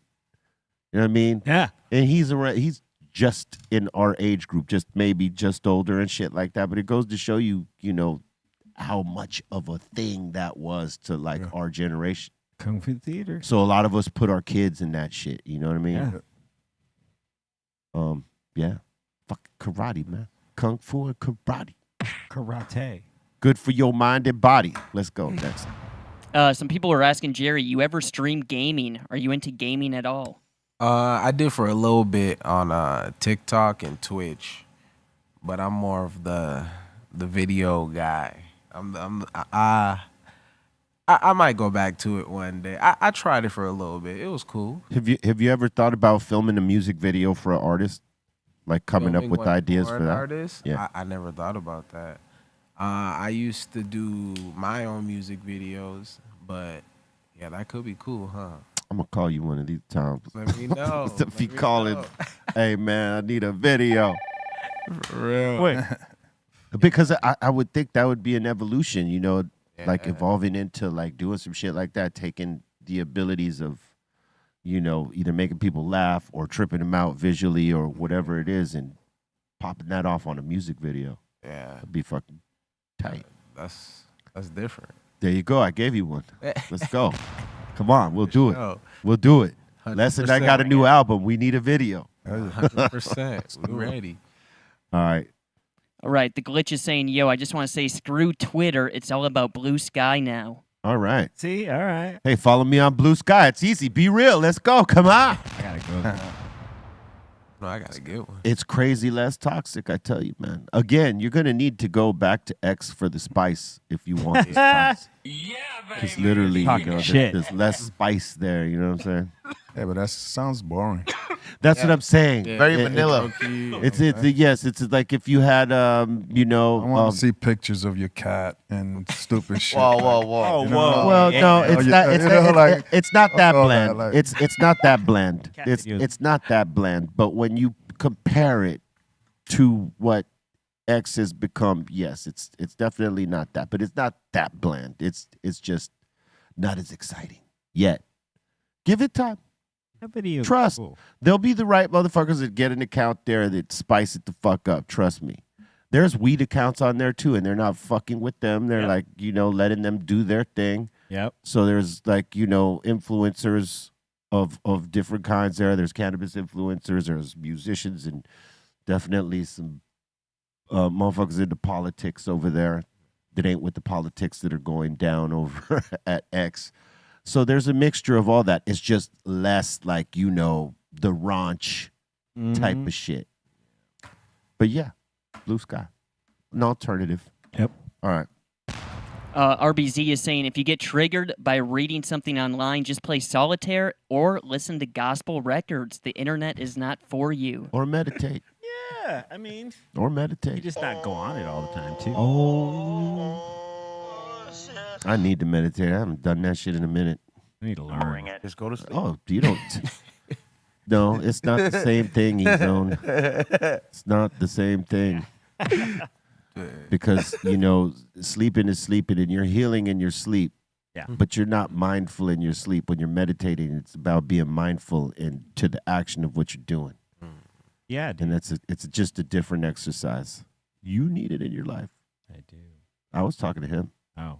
You know what I mean? Yeah. And he's just in our age group, just maybe just older and shit like that. But it goes to show you, you know, how much of a thing that was to like our generation. Kung Fu Theater. So a lot of us put our kids in that shit. You know what I mean? Yeah. Yeah. Fuck karate, man. Kung Fu and karate. Karate. Good for your mind and body. Let's go next. Some people were asking Jerry, you ever stream gaming? Are you into gaming at all? I did for a little bit on TikTok and Twitch, but I'm more of the video guy. I might go back to it one day. I tried it for a little bit. It was cool. Have you ever thought about filming a music video for an artist? Like coming up Filming with one ideas for an that? artist? Yeah. I never thought about that. I used to do my own music videos, but yeah, that could be cool, huh? I'm gonna call you one of these times. Let me know. If Let you me calling, know. hey man, I need a video. For real. Wait. Because I would think that would be an evolution, you know, like Yeah. evolving into like doing some shit like that, taking the abilities of, you know, either making people laugh or tripping them out visually or whatever it is, and popping that off on a music video. Yeah, That'd be fucking tight. that's different. There you go. I gave you one. Let's go. Come on, we'll do it. Sure. We'll do it. Lesson, I got a 100%. new album. We need a video. 100%. We ready. All right. All right, the glitch is saying, yo, I just want to say screw Twitter. It's all about blue sky now. All right. See, all right. Hey, follow me on Blue Sky. It's easy. Be real. Let's go. Come on. I gotta go. No, I gotta get one. It's crazy less toxic, I tell you, man. Again, you're going to need to go back to X for the spice if you want the spice. Because literally, you Talking know, shit. there's less spice there. You know what I'm saying? Yeah, but that sounds boring. That's what I'm saying. Very vanilla. It's yes. It's like if you had you know. I want to see pictures of your cat and stupid shit. Whoa, whoa, like, whoa. you know, Well, no, Oh, it's you- not. you It's know, not. like- It's not that all bland. that, like- It's not that bland. Cat It's videos. not that bland. But when you compare it to what X has become, yes, it's definitely not that. But it's not that bland. It's just not as exciting yet. Give it time. That video is Trust. cool. There'll be the right motherfuckers that get an account there that spice it the fuck up. Trust me. There's weed accounts on there too, and they're not fucking with them. They're Yep. like, you know, letting them do their thing. Yep. So there's like, you know, influencers of different kinds there. There's cannabis influencers, there's musicians, and definitely some motherfuckers into politics over there that ain't with the politics that are going down over at X. So there's a mixture of all that. It's just less like, you know, the raunch type Mhm. of shit. But yeah, Blue Sky. An alternative. Yep. All right. RBZ is saying, if you get triggered by reading something online, just play solitaire or listen to gospel records. The internet is not for you. Or meditate. Yeah, I mean, Or you meditate. just not go on it all the time, too. Oh. I need to meditate. I haven't done that shit in a minute. I need to learn. Just go to sleep. Oh, you don't. No, it's not the same thing, E-Zone. It's not the same thing. Because, you know, sleeping is sleeping and you're healing in your sleep. Yeah. But you're not mindful in your sleep. When you're meditating, it's about being mindful to the action of what you're doing. Yeah, dude. And it's just a different exercise. You need it in your life. I do. I was talking to him. Oh.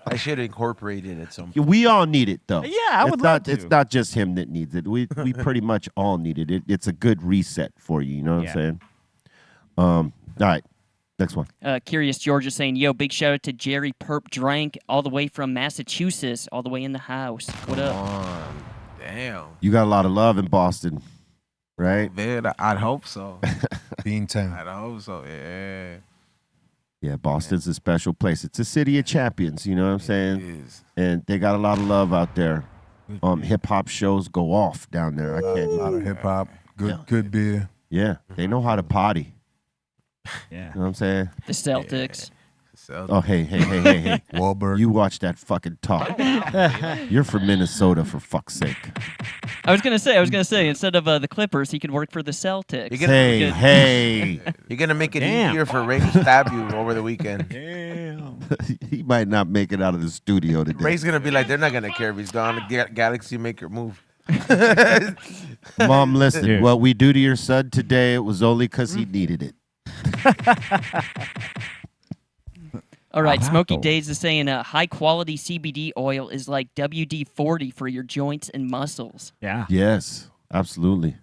I should incorporate it at some point. We all need it, though. Yeah, I would love to. It's not just him that needs it. We pretty much all need it. It's a good reset for you. You know what Yeah. I'm saying? All right, next one. Curious George is saying, yo, big shout out to Jerry Purpdrank all the way from Massachusetts, all the way in the house. What Come up? on. Damn. You got a lot of love in Boston, right? Man, I'd hope so. Beantown. I'd hope so. Yeah. Yeah, Boston's a special place. It's a city of champions, you know what I'm saying? It is. And they got a lot of love out there. Hip hop shows go off down there. I can't A lot of even. hip hop, good beer. Yeah, they know how to potty. Yeah. You know what I'm saying? The Celtics. So, Oh, hey. Wahlberg. You watch that fucking talk. You're from Minnesota, for fuck's sake. I was gonna say instead of the Clippers, he could work for the Celtics. You can- Hey. You're gonna make it Damn. easier for Ray to stab you over the weekend. He might not make it out of the studio today. Ray's gonna be like, they're not gonna care if he's gone. Galaxy, make your move. Mom, listen, Dude. what we do to your son today, it was only because he needed it. All right, Wow. Smoky Days is saying high quality CBD oil is like WD-40 for your joints and muscles. Yeah. Yes, absolutely.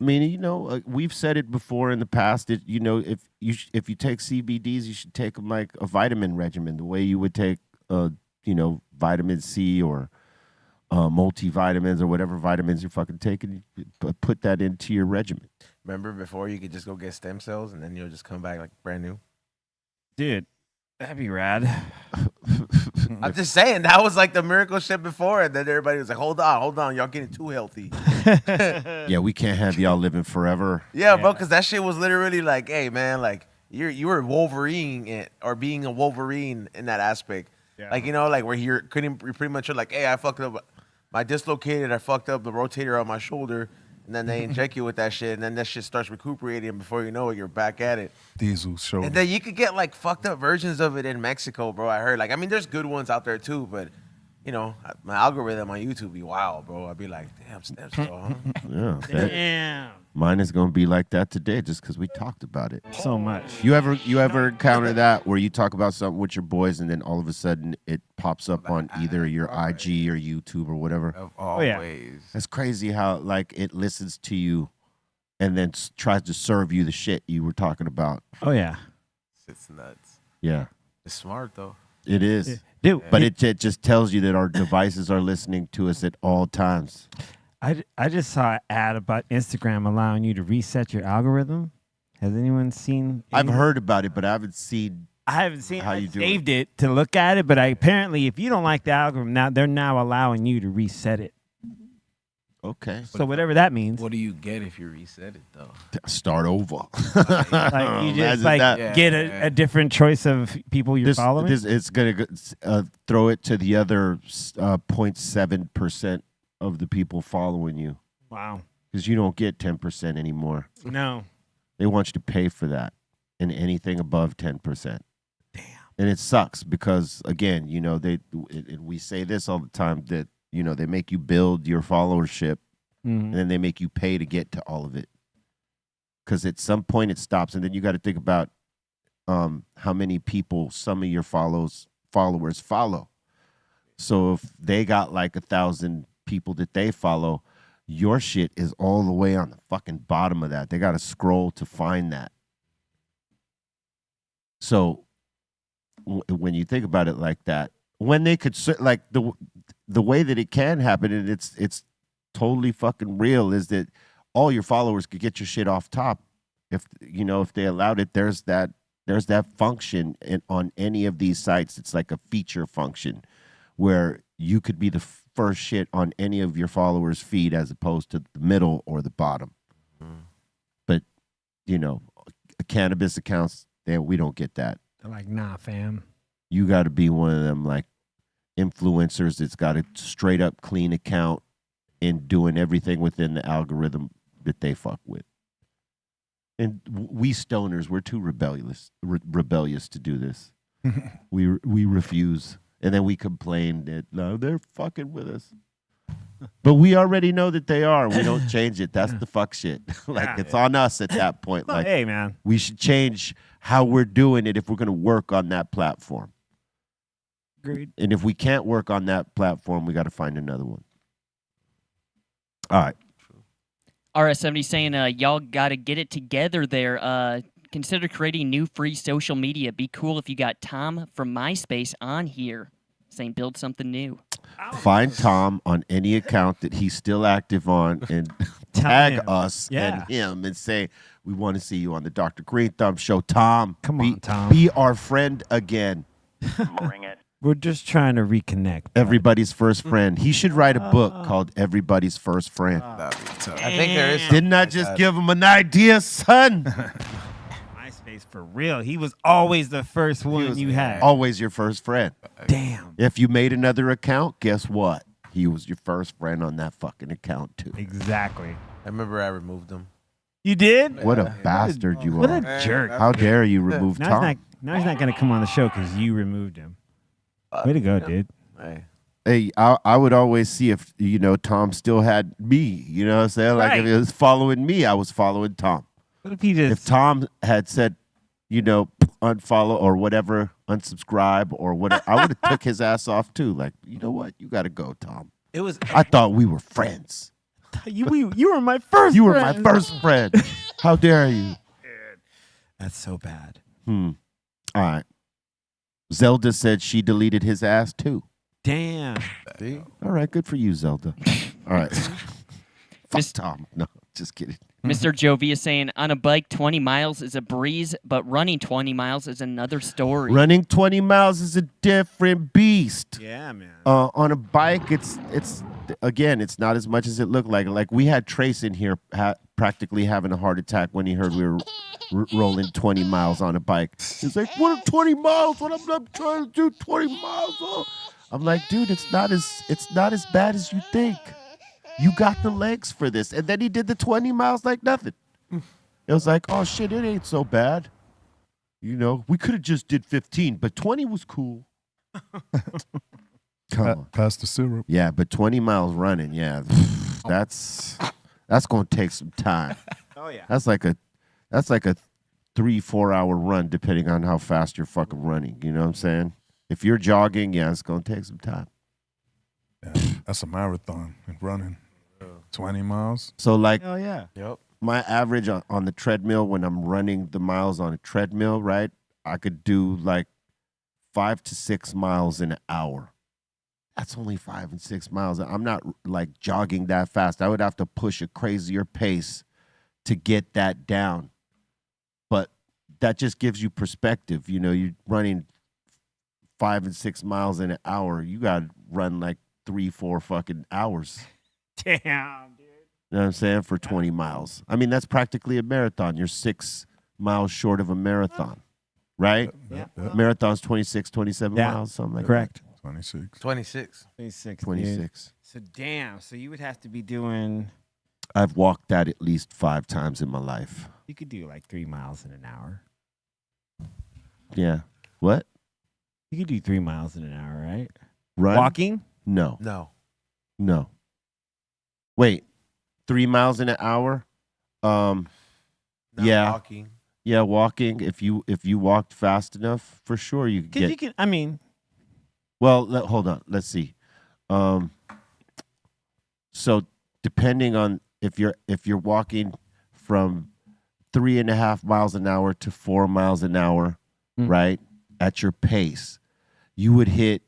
I mean, you know, we've said it before in the past. That you know, if you take CBDs, you should take them like a vitamin regimen, the way you would take, vitamin C or multivitamins or whatever vitamins you're fucking taking. Put that into your regimen. Remember before you could just go get stem cells and then you'll just come back like brand new. Dude, that'd be rad. I'm just saying that was like the miracle shit before, and then everybody was like, "Hold on, y'all getting too healthy." Yeah, we can't have y'all living forever. Yeah, bro, because that shit was literally like, "Hey, man, like you were Wolverine it or being a Wolverine in that aspect." Yeah. Like like where you're pretty much like, "Hey, I fucked up, I fucked up the rotator on my shoulder." And then they inject you with that shit, and then that shit starts recuperating. And before you know it, you're back at it. Diesel show. And then you could get like fucked up versions of it in Mexico, bro. I heard. Like, I mean, there's good ones out there too, but my algorithm on YouTube be wild, bro. I'd be like, damn, stem cell, huh? Yeah, that- Damn. mine is gonna be like that today, just because we talked about it. So much. You ever encounter that where you talk about something with your boys and then all of a sudden it pops up on either your IG or YouTube or whatever? of yeah. always. That's crazy how like it listens to you and then tries to serve you the shit you were talking about. Oh yeah. It's nuts. Yeah, It's smart though. it is. Dude, But it just tells you that our devices are listening to us at all times. I just saw an ad about Instagram allowing you to reset your algorithm. Has anyone seen? I've heard about it, but I haven't seen. I haven't seen. How I you do saved it to look at it, but apparently, if you don't like the algorithm, they're now allowing you to reset it. Okay, So whatever that means, What do you get if you reset it though? start over. like you just Imagine like that. get a different choice of people you're following. It's gonna throw it to the other 0.7% of the people following you Wow. because you don't get 10% anymore. No. They want you to pay for that, and anything above 10%. Damn. And it sucks because again, we say this all the time that they make you build your followership, and then they make you pay to get to all of it. Because at some point it stops, and then you got to think about how many people some of your followers follow. So if they got like 1,000 people that they follow, your shit is all the way on the fucking bottom of that. They got to scroll to find that. So when you think about it like that, when they could like the way that it can happen, and it's totally fucking real, is that all your followers could get your shit off top. If they allowed it, there's that function on any of these sites. It's like a feature function where you could be the first shit on any of your followers' feed as opposed to the middle or the bottom. But cannabis accounts, we don't get that. They're like, nah, fam. You got to be one of them like influencers that's got a straight up clean account and doing everything within the algorithm that they fuck with. And we stoners, we're too rebellious to do this. We refuse, and then we complain that no, they're fucking with us. But we already know that they are. We don't change it. That's the fuck shit. Like it's on us at that point. Like, Hey, man. we should change how we're doing it if we're going to work on that platform. Agreed. And if we can't work on that platform, we got to find another one. All right. RS70 saying, y'all got to get it together there. Consider creating new free social media. Be cool if you got Tom from MySpace on here. Saying build something new. Find Tom on any account that he's still active on and tag him. us Yeah. and him and say, We want to see you on the Dr. Greenthumb Show. Tom, Come on, Tom. Be our friend again. Bring it. We're just trying to reconnect. Everybody's first friend. He should write a book called Everybody's First Friend. That'd be tough. I think there is. Didn't I just give him an idea, son? MySpace for real. He was always the first one you had. Always your first friend. Damn. If you made another account, guess what? He was your first friend on that fucking account, too. Exactly. I remember I removed him. You did? What a bastard you What are. a jerk. How dare you remove Now Tom? he's not going to come on the show because you removed him. Way to go, dude. Hey. Hey, I would always see if, Tom still had me. You know what I'm saying? Like, if Right. he was following me, I was following Tom. What if he just... If Tom had said, unfollow or whatever, unsubscribe or whatever, I would have took his ass off too. Like, you know what? You got to go, Tom. It was... I thought we were friends. You were my first You were my friend. first friend. How dare you? That's so bad. All right. Zelda said she deleted his ass too. Damn. See? All right, good for you, Zelda. All right. Fuck Miss- Tom. No, just kidding. Mr. Jovia saying, on a bike, 20 miles is a breeze, but running 20 miles is another story. Running 20 miles is a different beast. Yeah, man. On a bike, it's again, it's not as much as it looked like. Like we had Trace in here practically having a heart attack when he heard we were rolling 20 miles on a bike. He's like, "What are 20 miles? What I'm trying to do 20 miles?" Oh. I'm like, "Dude, it's not as bad as you think. You got the legs for this." And then he did the 20 miles like nothing. It was like, "Oh shit, it ain't so bad." We could have just did 15, but 20 was cool. Come on. Pass the syrup. Yeah, but 20 miles running, yeah, that's gonna take some time. Oh, yeah. That's like a 3-4 hour run, depending on how fast you're fucking running. You know what I'm saying? If you're jogging, yeah, it's gonna take some time. Yeah, that's a marathon and running. 20 miles. So like Hell yeah. Yep. my average on the treadmill when I'm running the miles on a treadmill, right? I could do like 5 to 6 miles in an hour. That's only 5 and 6 miles. I'm not like jogging that fast. I would have to push a crazier pace to get that down. But that just gives you perspective. You're running 5 and 6 miles in an hour. You got to run like 3-4 fucking hours. Damn, dude. You know what I'm saying? For 20 miles. I mean, that's practically a marathon. You're 6 miles short of a marathon, right? Yeah. Marathon's 26, 27 Yeah. miles, something like Correct. 26. 26. 26. that. 26. So damn. So you would have to be doing... I've walked that at least 5 times in my life. You could do like 3 miles in an hour. Yeah. What? You could do 3 miles in an hour, right? Run? Walking? No. No. Wait. 3 miles in an hour? Not Yeah. Walking. Yeah, walking. If you walked fast enough, for sure you could Because get. you can, I mean, Well, hold on. Let's see. So depending on if you're walking from 3.5 miles an hour to 4 miles an hour, right, at your pace, you would hit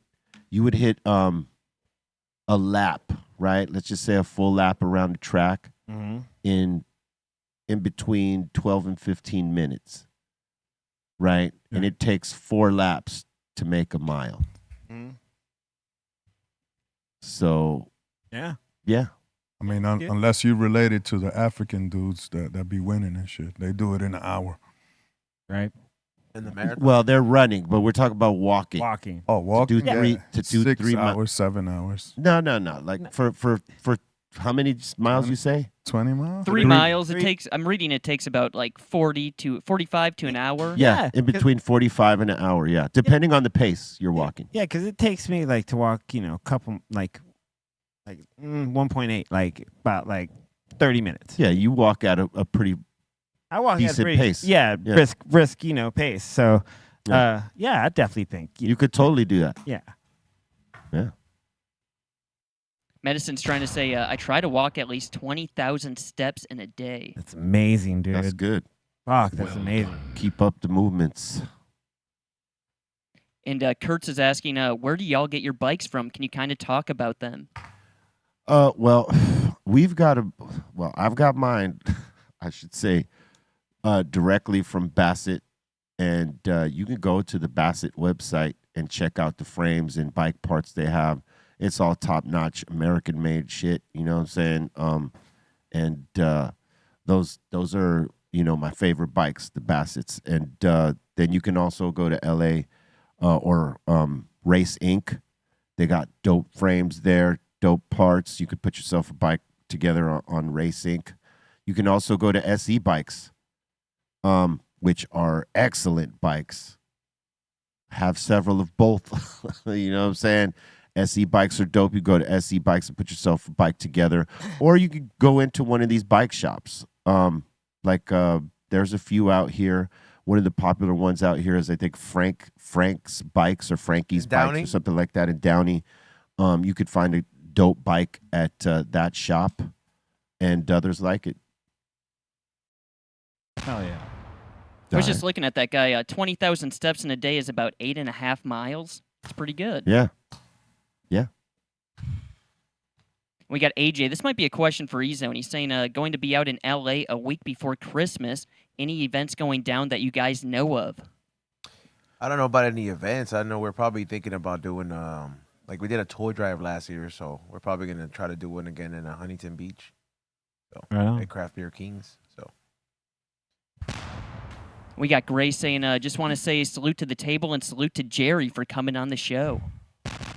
a lap, right? Let's just say a full lap around the track in between 12 and 15 minutes, right? And it takes 4 laps to make a mile. So, yeah. I mean, unless you related to the African dudes that be winning and shit. They do it in an hour. Right. In the marathon. well, they're running, but we're talking about walking. Walking. Oh, walking? do three- to do 6 3 mi- hours, 7 hours. No. Like for how many miles you say? 20 miles? 3 miles, it takes, I'm reading it takes about like 45 to an hour. Yeah, Yeah, in between 45 and an hour. Yeah, depending on the pace you're walking. Yeah, because it takes me like to walk, a couple, like 1.8, like about like 30 minutes. Yeah, you walk at a pretty. I walk at a decent pretty, pace. Yeah, Yeah. brisk, pace. So, Yeah. I definitely think. You could totally do that. Yeah. Yeah. Medicine's trying to say, I try to walk at least 20,000 steps in a day. That's amazing, dude. That's good. Fuck, that's amazing. Keep up the movements. And Kurtz is asking, where do y'all get your bikes from? Can you kind of talk about them? Well, I've got mine. I should say, directly from Bassett, and you can go to the Bassett website and check out the frames and bike parts they have. It's all top-notch, American-made shit. You know what I'm saying? And those are my favorite bikes, the Bassets. And then you can also go to LA or Race Inc. They got dope frames there, dope parts. You could put yourself a bike together on Race Inc. You can also go to SE Bikes, which are excellent bikes. Have several of both. You know what I'm saying? SE Bikes are dope. You go to SE Bikes and put yourself a bike together. Or you could go into one of these bike shops. There's a few out here. One of the popular ones out here is, I think, Frank's Bikes or Frankie's Bikes or something like that in Downey. You could find a dope bike at that shop, and others like it. Hell yeah. I was just looking at that guy. 20,000 steps in a day is about 8.5 miles. It's pretty good. Yeah. We got AJ. This might be a question for E-Zone. He's saying going to be out in LA a week before Christmas. Any events going down that you guys know of? I don't know about any events. I know we're probably thinking about doing like we did a toy drive last year, so we're probably gonna try to do one again in Huntington Beach. So at Craft Beer Kings. So we got Gray saying, just want to say salute to the table and salute to Jerry for coming on the show.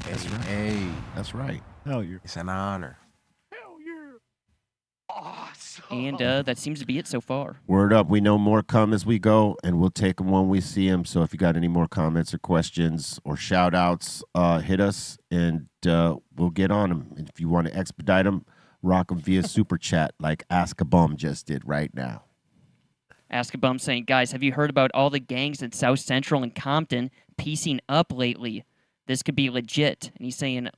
that's right. Hey, that's right. Hell yeah. It's an honor. And that seems to be it so far. Word up. We know more come as we go, and we'll take them when we see them. So if you got any more comments or questions or shout outs, hit us, and we'll get on them. And if you want to expedite them, rock them via Super Chat like Ask a Bum just did right now. Ask a Bum saying, guys, have you heard about all the gangs in South Central and Compton piecing up lately? This could be legit. And he's saying,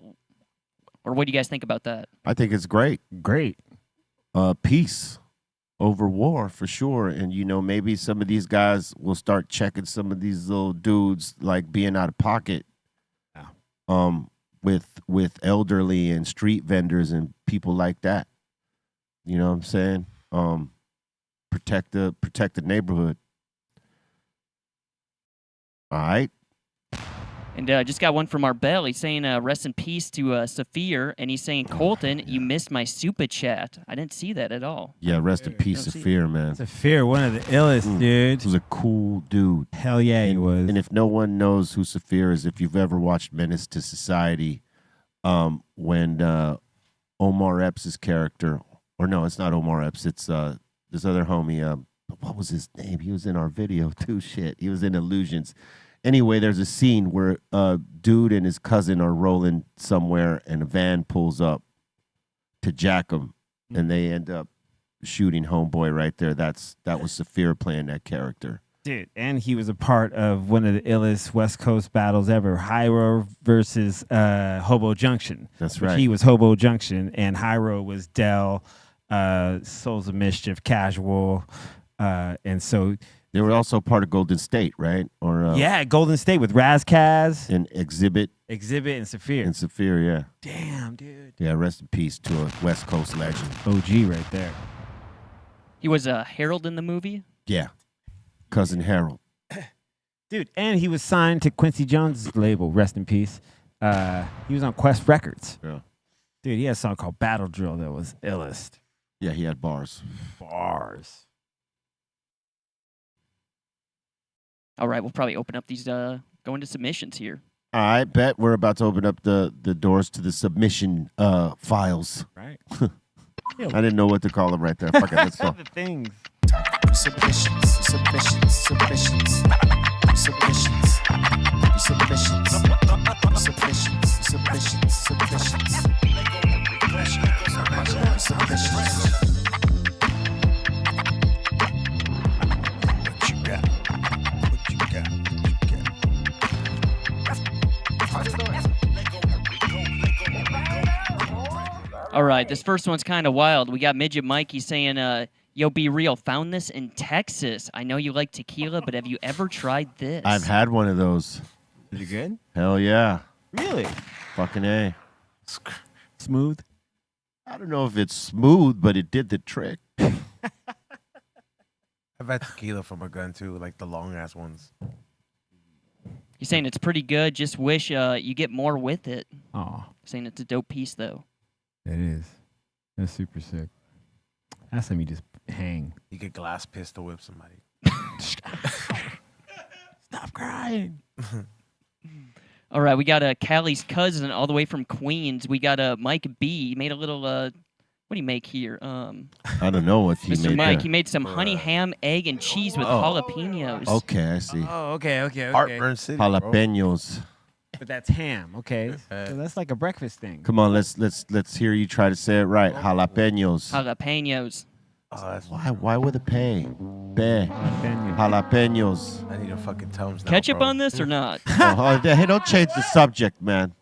or what do you guys think about that? I think it's great. Great. Peace over war for sure. And, maybe some of these guys will start checking some of these little dudes like being out of pocket with elderly and street vendors and people like that. You know what I'm saying? Protect the neighborhood. All right. And just got one from Arbel. He's saying, rest in peace to Saphir. And he's saying, Colton, you missed my super chat. I didn't see that at all. Yeah, rest in peace, Saphir, man. Saphir, one of the illest, dude. He was a cool dude. Hell yeah, he was. And if no one knows who Saphir is, if you've ever watched Menace to Society, when Omar Epps' character, or no, it's not Omar Epps, it's this other homie, what was his name? He was in our video too, shit. He was in Illusions. Anyway, there's a scene where a dude and his cousin are rolling somewhere, and a van pulls up to jack them, and they end up shooting homeboy right there. That was Saphir playing that character. Dude, and he was a part of one of the illest West Coast battles ever, Hyro versus Hobo Junction. That's right. He was Hobo Junction, and Hyro was Dell, Souls of Mischief, Casual, and so... They were also part of Golden State, right? Or yeah, Golden State with Razkaz and Exhibit and Saphir. And Saphir, yeah. Damn, dude. Yeah, rest in peace to a West Coast legend. OG right there. He was Harold in the movie? Yeah. Cousin Harold. Dude, and he was signed to Quincy Jones' label, rest in peace. He was on Quest Records. Yeah. Dude, he had a song called Battle Drill that was illest. Yeah, he had bars. Bars. All right, we'll probably open up these, go into submissions here. I bet we're about to open up the doors to the submission files. Right. I didn't know what to call them right there. Fuck it, let's go. The things. Submissions, submissions, submissions, submissions, submissions, submissions, submissions, submissions. What you got? What you got? All right, this first one's kind of wild. We got Midget Mikey saying, yo, Be Real, found this in Texas. I know you like tequila, but have you ever tried this? I've had one of those. Is it good? Hell yeah. Really? Fucking A. Smooth? I don't know if it's smooth, but it did the trick. I've had tequila from a gun too, like the long ass ones. You're saying it's pretty good. Just wish you get more with it. Oh, Saying it's a dope piece though. it is. That's super sick. That's let me just hang. You could glass pistol whip somebody. Stop crying. All right, we got Callie's cousin all the way from Queens. We got Mike B. He made a little what do you make here? I don't know what he Mr. made Mike, there. he made some honey ham, egg, and cheese with jalapenos. Okay, I see. Oh, okay. Heartburn City, bro. Jalapenos. But that's ham. Okay, so that's like a breakfast thing. Come on, let's hear you try to say it right. Jalapenos. Jalapenos. Oh, that's Why with a pay? Be. Jalapeno. Jalapenos. I need a fucking Tums now, Ketchup bro. on this or not? Hey, don't change the subject, man.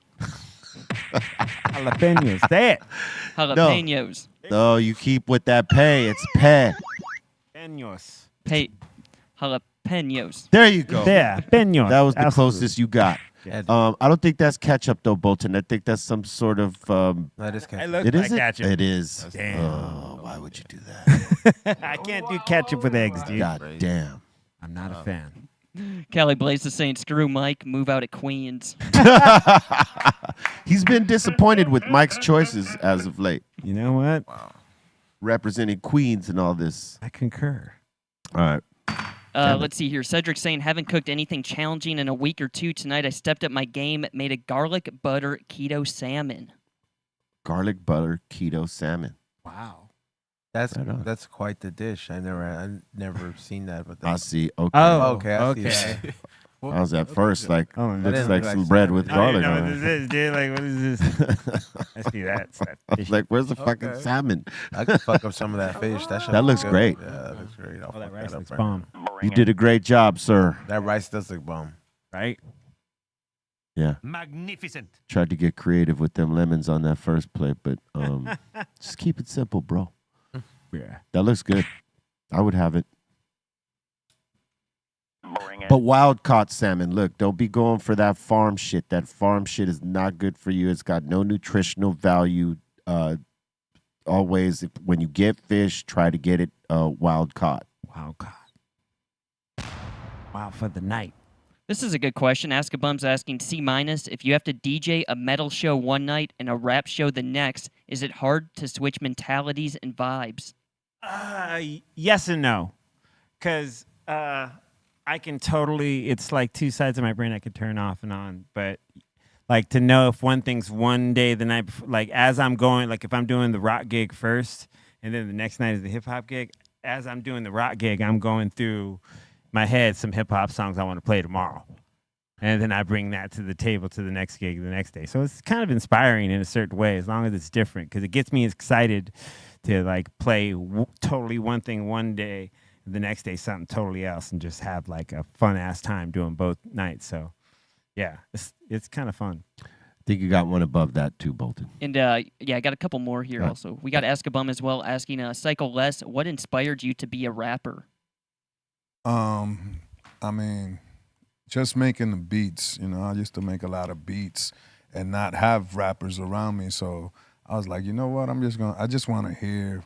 Jalapenos. Say it. Jalapenos. No, you keep with that pay. It's pay. Peños. Hey, jalapenos. There you go. There, peños. That was the Absolutely. closest you got. Yeah, I don't think that's ketchup though, Bolton. I think that's some sort of. that is It ketchup. looks It like is. ketchup. It is. Damn. Oh, why would you do that? I can't do ketchup with eggs, dude. God damn. I'm not a fan. Callie Blaze is saying, screw Mike, move out of Queens. He's been disappointed with Mike's choices as of late, You know what? representing Queens and all this. I concur. All right. Let's see here. Cedric saying, haven't cooked anything challenging in a week or two. Tonight I stepped up my game, made a garlic butter keto salmon. Garlic butter keto salmon. Wow. Right on. That's quite the dish. I never seen that, but I that's see. Okay. Oh, okay. I see okay. that. I was at first like Oh, looks didn't like look some like bread salmon. with I don't garlic know what on this it. is, dude. Like, what is this? I see that. It's that I fish. was like, where's the fucking Okay. salmon? I could fuck up some of that fish. That shit That looks good. great. Yeah, that looks great. I'll Oh, that fuck rice up looks right bomb, You did a great job, sir. now. That rice does look bomb. right? Yeah. Magnificent. Tried to get creative with them lemons on that first plate, but just keep it simple, bro. Yeah. That looks good. I would have it. But wild caught salmon, look, don't be going for that farm shit. That farm shit is not good for you. It's got no nutritional value. Always, when you get fish, try to get it wild caught. Wow, God. Wow for the night. This is a good question. Ask a Bum's asking C-. If you have to DJ a metal show one night and a rap show the next, is it hard to switch mentalities and vibes? Yes and no. Because I can totally, it's like two sides of my brain I could turn off and on. But like to know if one thing's one day the night before, like as I'm going, like if I'm doing the rock gig first and then the next night is the hip hop gig, as I'm doing the rock gig, I'm going through my head some hip hop songs I want to play tomorrow. And then I bring that to the table to the next gig the next day. So it's kind of inspiring in a certain way, as long as it's different, because it gets me excited to like play totally one thing one day, and the next day something totally else, and just have like a fun ass time doing both nights. So yeah, it's kind of fun. I think you got one above that too, Bolton. And yeah, I got a couple more here also. We got Ask a Bum as well asking Cycle Les, what inspired you to be a rapper? I mean, just making the beats. You know, I used to make a lot of beats and not have rappers around me. So I was like, you know what? I just want to hear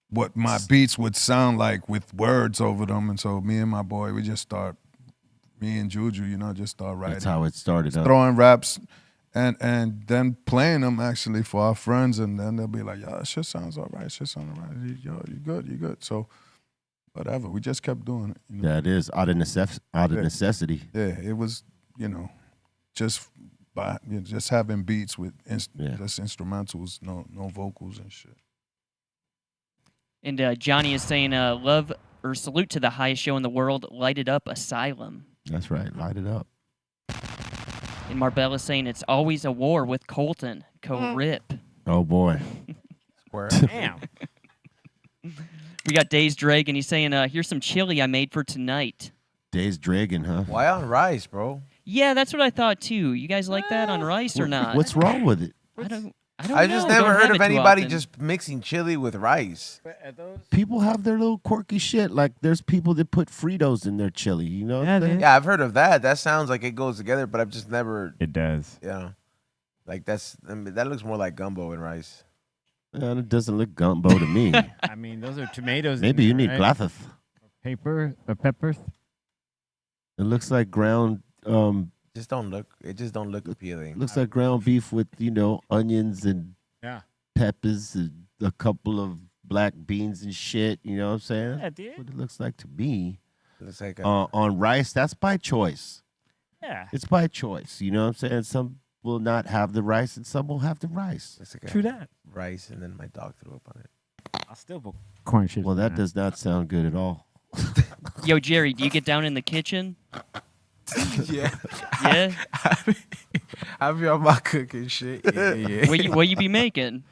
what my beats would sound like with words over them. And so me and my boy, me and Juju, you know, just start writing. That's how it started. Huh? Throwing raps and then playing them actually for our friends. And then they'll be like, yo, that shit sounds all right. Shit sounds all right. Yo, you good. So whatever. We just kept doing it. You know? That is out of necessity. Yeah, it was, you know, just just having beats with just instrumentals, no vocals and shit. And Johnny is saying, love or salute to the highest show in the world, Light It Up Asylum. That's right. Light it up. And Marbella is saying, it's always a war with Colton. Co-rip. Oh boy. Square. Damn. We got Days Drake, and he's saying, here's some chili I made for tonight. Days Dragon, huh? Why on rice, bro? Yeah, that's what I thought too. You guys like that on rice or not? What's wrong with it? I don't I just know. never Don't heard have of it too anybody often. just mixing chili with rice. People have their little quirky shit. Like there's people that put Fritos in their chili. You know? Yeah, dude. Yeah, I've heard of that. That sounds like it goes together, but I've just never, It does. like that looks more like gumbo and rice. It doesn't look gumbo to me. I mean, those are tomatoes. in Maybe you there, need right? glasses. peppers. It looks like ground. Just don't look. It just don't look appealing. Looks like ground beef with onions and Yeah. peppers and a couple of black beans and shit. You know what I'm saying? Yeah, dude. What it looks like to me. Looks like On rice, that's by choice. Yeah. It's by choice. You know what I'm saying? Some will not have the rice and some will have the rice. looks like a True that. rice, and then my dog threw up on it. I'll still put corn chips. Well, that in does not sound good at all. Yo, Jerry, do you get down in the kitchen? Yeah. Yeah. I be on my cooking shit. Yeah. What you be making?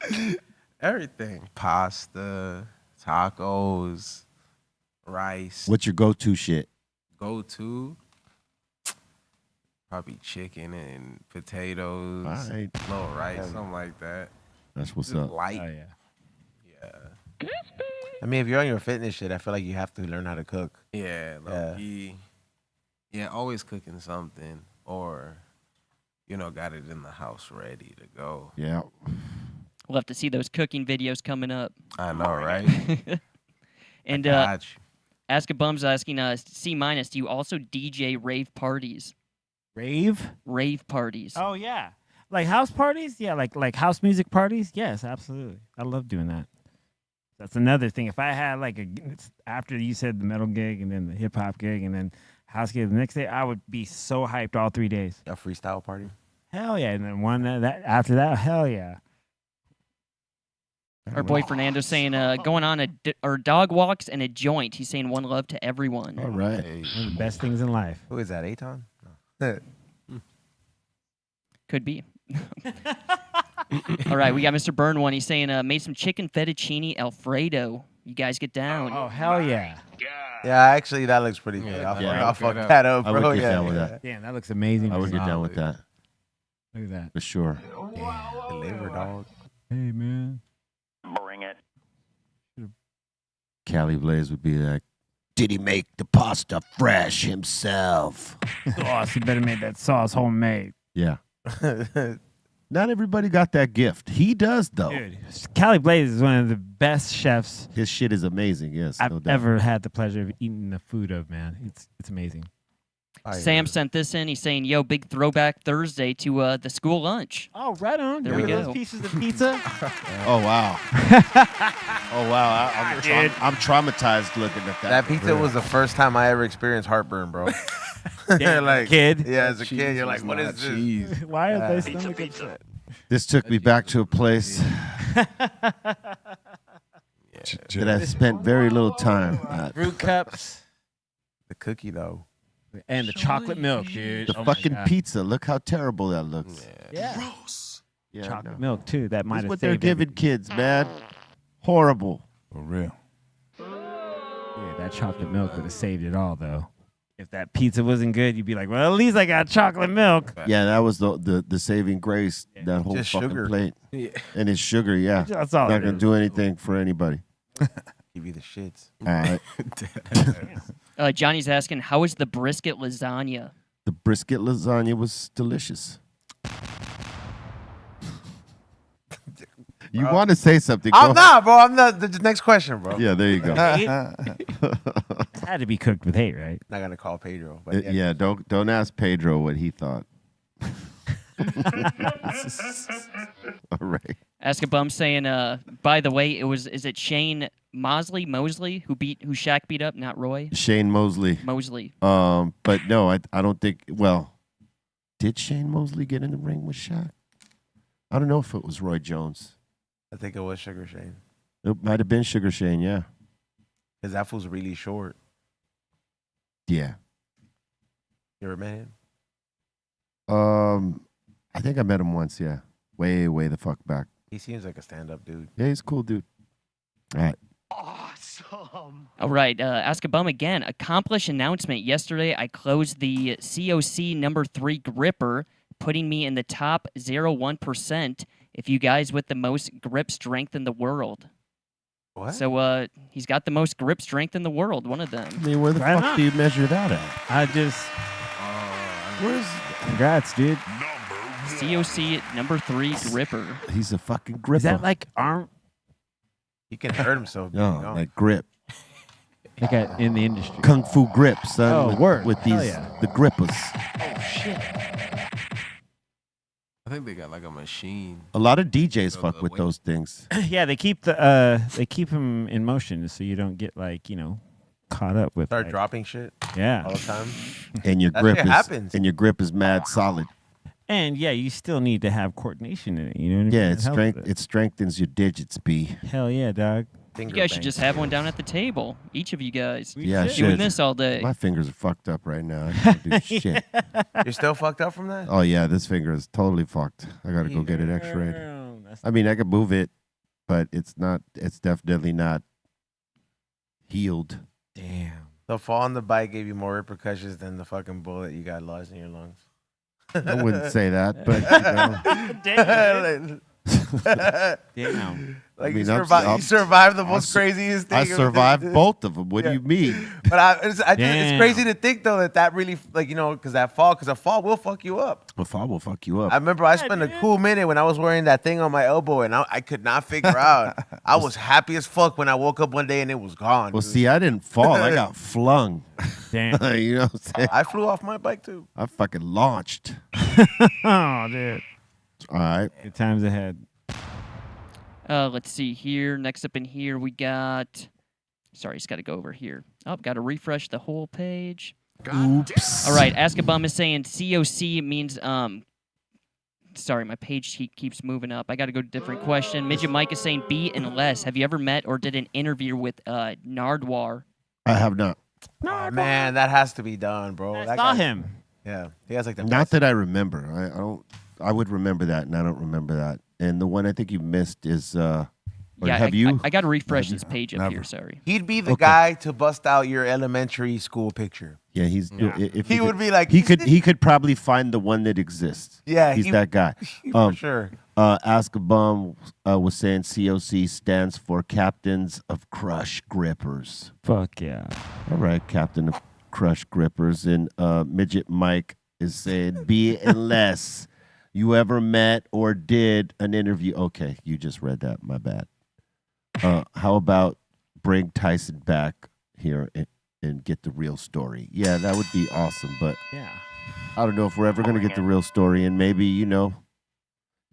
Everything. Pasta, tacos, rice. What's your go-to shit? Go to? Probably chicken and potatoes. All right. Little rice, something like that. That's what's Just up. light. Oh yeah. Yeah. I mean, if you're on your fitness shit, I feel like you have to learn how to cook. Yeah, low key. Yeah, always cooking something or, got it in the house ready to go. Yeah. We'll have to see those cooking videos coming up. I know, right? And Got you. Ask a Bum's asking C-, do you also DJ rave parties? Rave? Rave parties. Oh yeah. Like house parties? Yeah, like house music parties? Yes, absolutely. I love doing that. That's another thing. If I had after you said the metal gig and then the hip hop gig and then house gig the next day, I would be so hyped all 3 days. A freestyle party. Hell yeah. And then one that after that, hell yeah. Our boy Fernando saying going on or dog walks and a joint. He's saying one love to everyone. All right. One of the best things in life. Who is that? Aton? No. Could be. All right, we got Mr. Burn one. He's saying made some chicken fettuccine Alfredo. You guys get down. Oh, hell yeah. Yeah, actually, that looks pretty good. I'll fuck that up, I bro. would get Yeah, down with yeah. that. Damn, that looks amazing. I would get down with that Look at that. for sure. The liver dog. Hey, man. Bring it. Cali Blaze would be like, did he make the pasta fresh himself? Sauce. You better make that sauce homemade. Yeah. Not everybody got that gift. He does, though. Dude, Cali Blaze is one of the best chefs His shit is amazing, yes. I've no doubt. ever had the pleasure of eating the food of, man. It's amazing. Sam sent this in. He's saying, yo, big throwback Thursday to the school lunch. Oh, right on. There we Those go. pieces of pizza. Oh, wow. Oh, wow. I'm traumatized looking at that. That pizza was the first time I ever experienced heartburn, bro. Damn, kid. Yeah, as a kid, you're like, what is this? Cheese. Why are they stomach upset? This took me back to a place that I spent very little time at. Fruit cups The cookie, though. and the chocolate milk, dude. The Oh my fucking God. pizza. Look how terrible that looks. Yeah. Yeah, Chocolate no. milk too. That might That's have what they're saved giving kids, man. Horrible. For real. Yeah, that chocolate milk would have saved it all, though. If that pizza wasn't good, you'd be like, well, at least I got chocolate milk. Yeah, that was the saving grace. That whole Just fucking sugar. plate. Yeah. And it's sugar, yeah. That's all Not it gonna is. do anything for anybody. Give you the shits. All right. Johnny's asking, how is the brisket lasagna? The brisket lasagna was delicious. You want to say something? I'm Go not, bro. I'm not. The next question, bro. Yeah, there you go. It had to be cooked with hate, right? Not gonna call Pedro, but Yeah, don't ask Pedro what he thought. All right. Ask a Bum saying, by the way, is it Shane Mosley who Shaq beat up, not Roy? Shane Mosley. Mosley. But no, I don't think. Well, did Shane Mosley get in the ring with Shaq? I don't know if it was Roy Jones. I think it was Sugar Shane. It might have been Sugar Shane. Yeah. Because that fool's really short. Yeah. You ever met him? I think I met him once. Yeah. Way the fuck back. He seems like a stand-up dude. Yeah, he's a cool dude. All right. All right. Ask a Bum again. Accomplished announcement. Yesterday, I closed the COC number 3 gripper, putting me in the top 0.1% if you guys with the most grip strength in the world. What? So he's got the most grip strength in the world, one of them. I mean, where the Right fuck on. do you measure that at? I just, Where's congrats, dude. COC number 3 gripper. he's a fucking gripper? Is that like arm? He can hurt himself. no, like grip. They got in the industry. Kung Fu grips, son. Oh, with, word. with Hell these yeah. the grippers. I think they got like a machine. A lot of DJs So fuck the with weight- those things. Yeah, they keep them in motion so you don't get like caught up with. Start like, dropping shit Yeah, all the time. And your That grip shit is happens. and your grip is mad solid. and yeah, you still need to have coordination in it. You know what I mean? Yeah, It helps with it strengthens your digits, B. Hell yeah, dog. You guys should just have one down at the table. Each of you guys. Yeah, I should. Doing should. this all day. My fingers are fucked up right now. I can't do shit. You're still fucked up from that? Oh yeah, this finger is totally fucked. I gotta go get it x-rayed. That's I mean, I can move it, but it's definitely not healed. damn. The fall on the bike gave you more repercussions than the fucking bullet you got lodged in your lungs. I wouldn't say that, but Damn. Like I mean, you, I'm- you survived the most craziest thing. I survived both of them. What do you mean? But it's Damn. crazy to think though that really because a fall will fuck you up. A fall will fuck you up. I remember I spent a cool minute when I was wearing that thing on my elbow and I could not figure out. I was happy as fuck when I woke up one day and it was gone. Well, dude. see, I didn't fall. I got flung. Damn. You know what I'm saying? I flew off my bike too. I fucking launched. Oh, dude. All right. Good times ahead. Let's see here. Next up in here, we got. Sorry, it's got to go over here. Oh, got to refresh the whole page. Oops. All right, Askabum is saying COC means Sorry, my page keeps moving up. I got to go to a different question. Midget Mike is saying B and less. Have you ever met or did an interview with Nardwar? I have not. Oh, man, that has to be done, bro. I That saw guy- him. Yeah, he has like the Not best. that I remember. I don't. I would remember that, and I don't remember that. And the one I think you missed is. Or Yeah, have you? I got to refresh Have you? this page up Never. here. Sorry. He'd be the Okay. guy to bust out your elementary school picture. Yeah, he's. Yeah. If He would be like, He could. He could probably find the one that exists. Yeah, he's he- that guy. For sure. Ask a Bum was saying COC stands for Captains of Crush Grippers. Fuck yeah. All right, Captain of Crush Grippers. And Midget Mike is saying B unless you ever met or did an interview. Okay, you just read that. My bad. How about bring Tyson back here and get the real story? Yeah, that would be awesome. But Yeah. I don't know if we're ever going to get the real story. And maybe,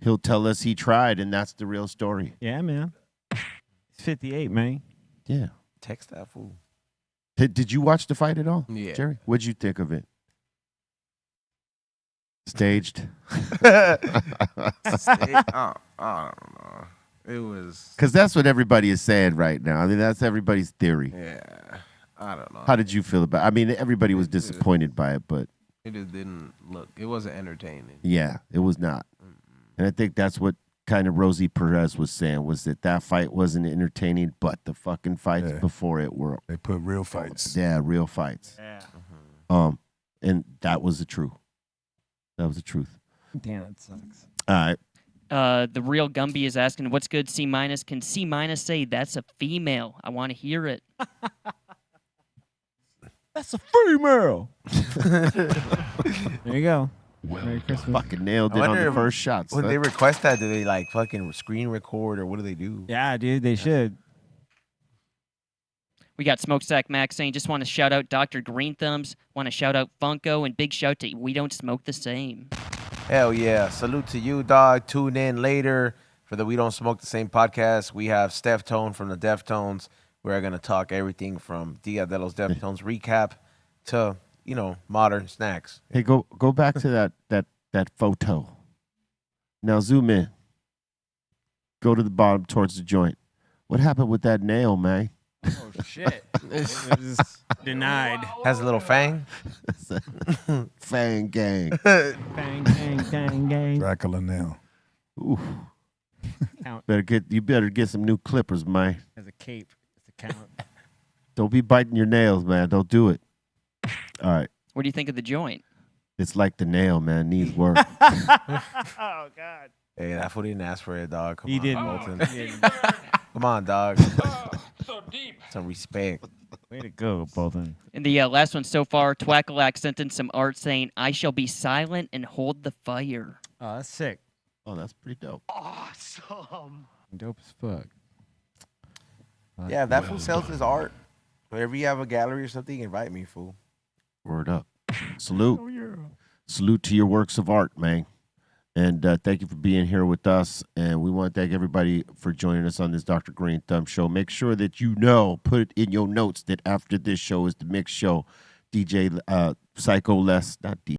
he'll tell us he tried and that's the real story. Yeah, man. He's 58, man. Yeah. Text that fool. Did you watch the fight at all? Yeah. Jerry? What'd you think of it? Staged? I don't know. It was. Because that's what everybody is saying right now. I mean, that's everybody's theory. Yeah. I don't know. How did you feel about it? I mean, everybody was disappointed by it, but It just didn't look. It wasn't entertaining. yeah, it was not. And I think that's what kind of Rosie Perez was saying, was that fight wasn't entertaining, but the fucking fights Yeah. before it were, They put real fights. yeah, real fights. Yeah. And that was the truth. That was the truth. Damn, that sucks. All right. The real Gumby is asking, what's good, C-? Can C- say that's a female? I want to hear it. That's a female. There you go. Merry Christmas. Fucking nailed I it on wonder the if- first shot. When son. they request that, do they like fucking screen record or what do they do? Yeah, dude, they should. We got Smokestack Max saying, just want to shout out Dr. Greenthumbs, want to shout out Funko, and big shout to We Don't Smoke the Same. Hell yeah. Salute to you, dog. Tune in later for the We Don't Smoke the Same podcast. We have Steph Tone from the Deftones. We're going to talk everything from Dia de los Deftones recap to, modern snacks. Hey, go back to that photo. Now zoom in. Go to the bottom towards the joint. What happened with that nail, man? Oh, shit. It was denied. Has a little fang. Fang gang. Bang, bang, bang, gang. Dracula nail. Ooh. Count You better get some new clippers, man. as a cape. It's a count. Don't be biting your nails, man. Don't do it. All right. What do you think of the joint? It's like the nail, man. Needs work. Oh, God. Hey, that fool didn't ask for it, dog. Come He on, didn't. Bolton. He didn't. Come on, dog. Some respect. Way to go, Bolton. And the last one so far, Twackalack sent in some art saying, I shall be silent and hold the fire. Oh, that's sick. Oh, that's pretty dope. Dope as fuck. Yeah, if that fool sells his art, Whenever you have a gallery or something, invite me, fool. Word up. Salute. Salute to your works of art, man. And thank you for being here with us. And we want to thank everybody for joining us on this Dr. Greenthumb Show. Make sure that you know, put it in your notes that after this show is the mix show. DJ Psycho Les, not DJ.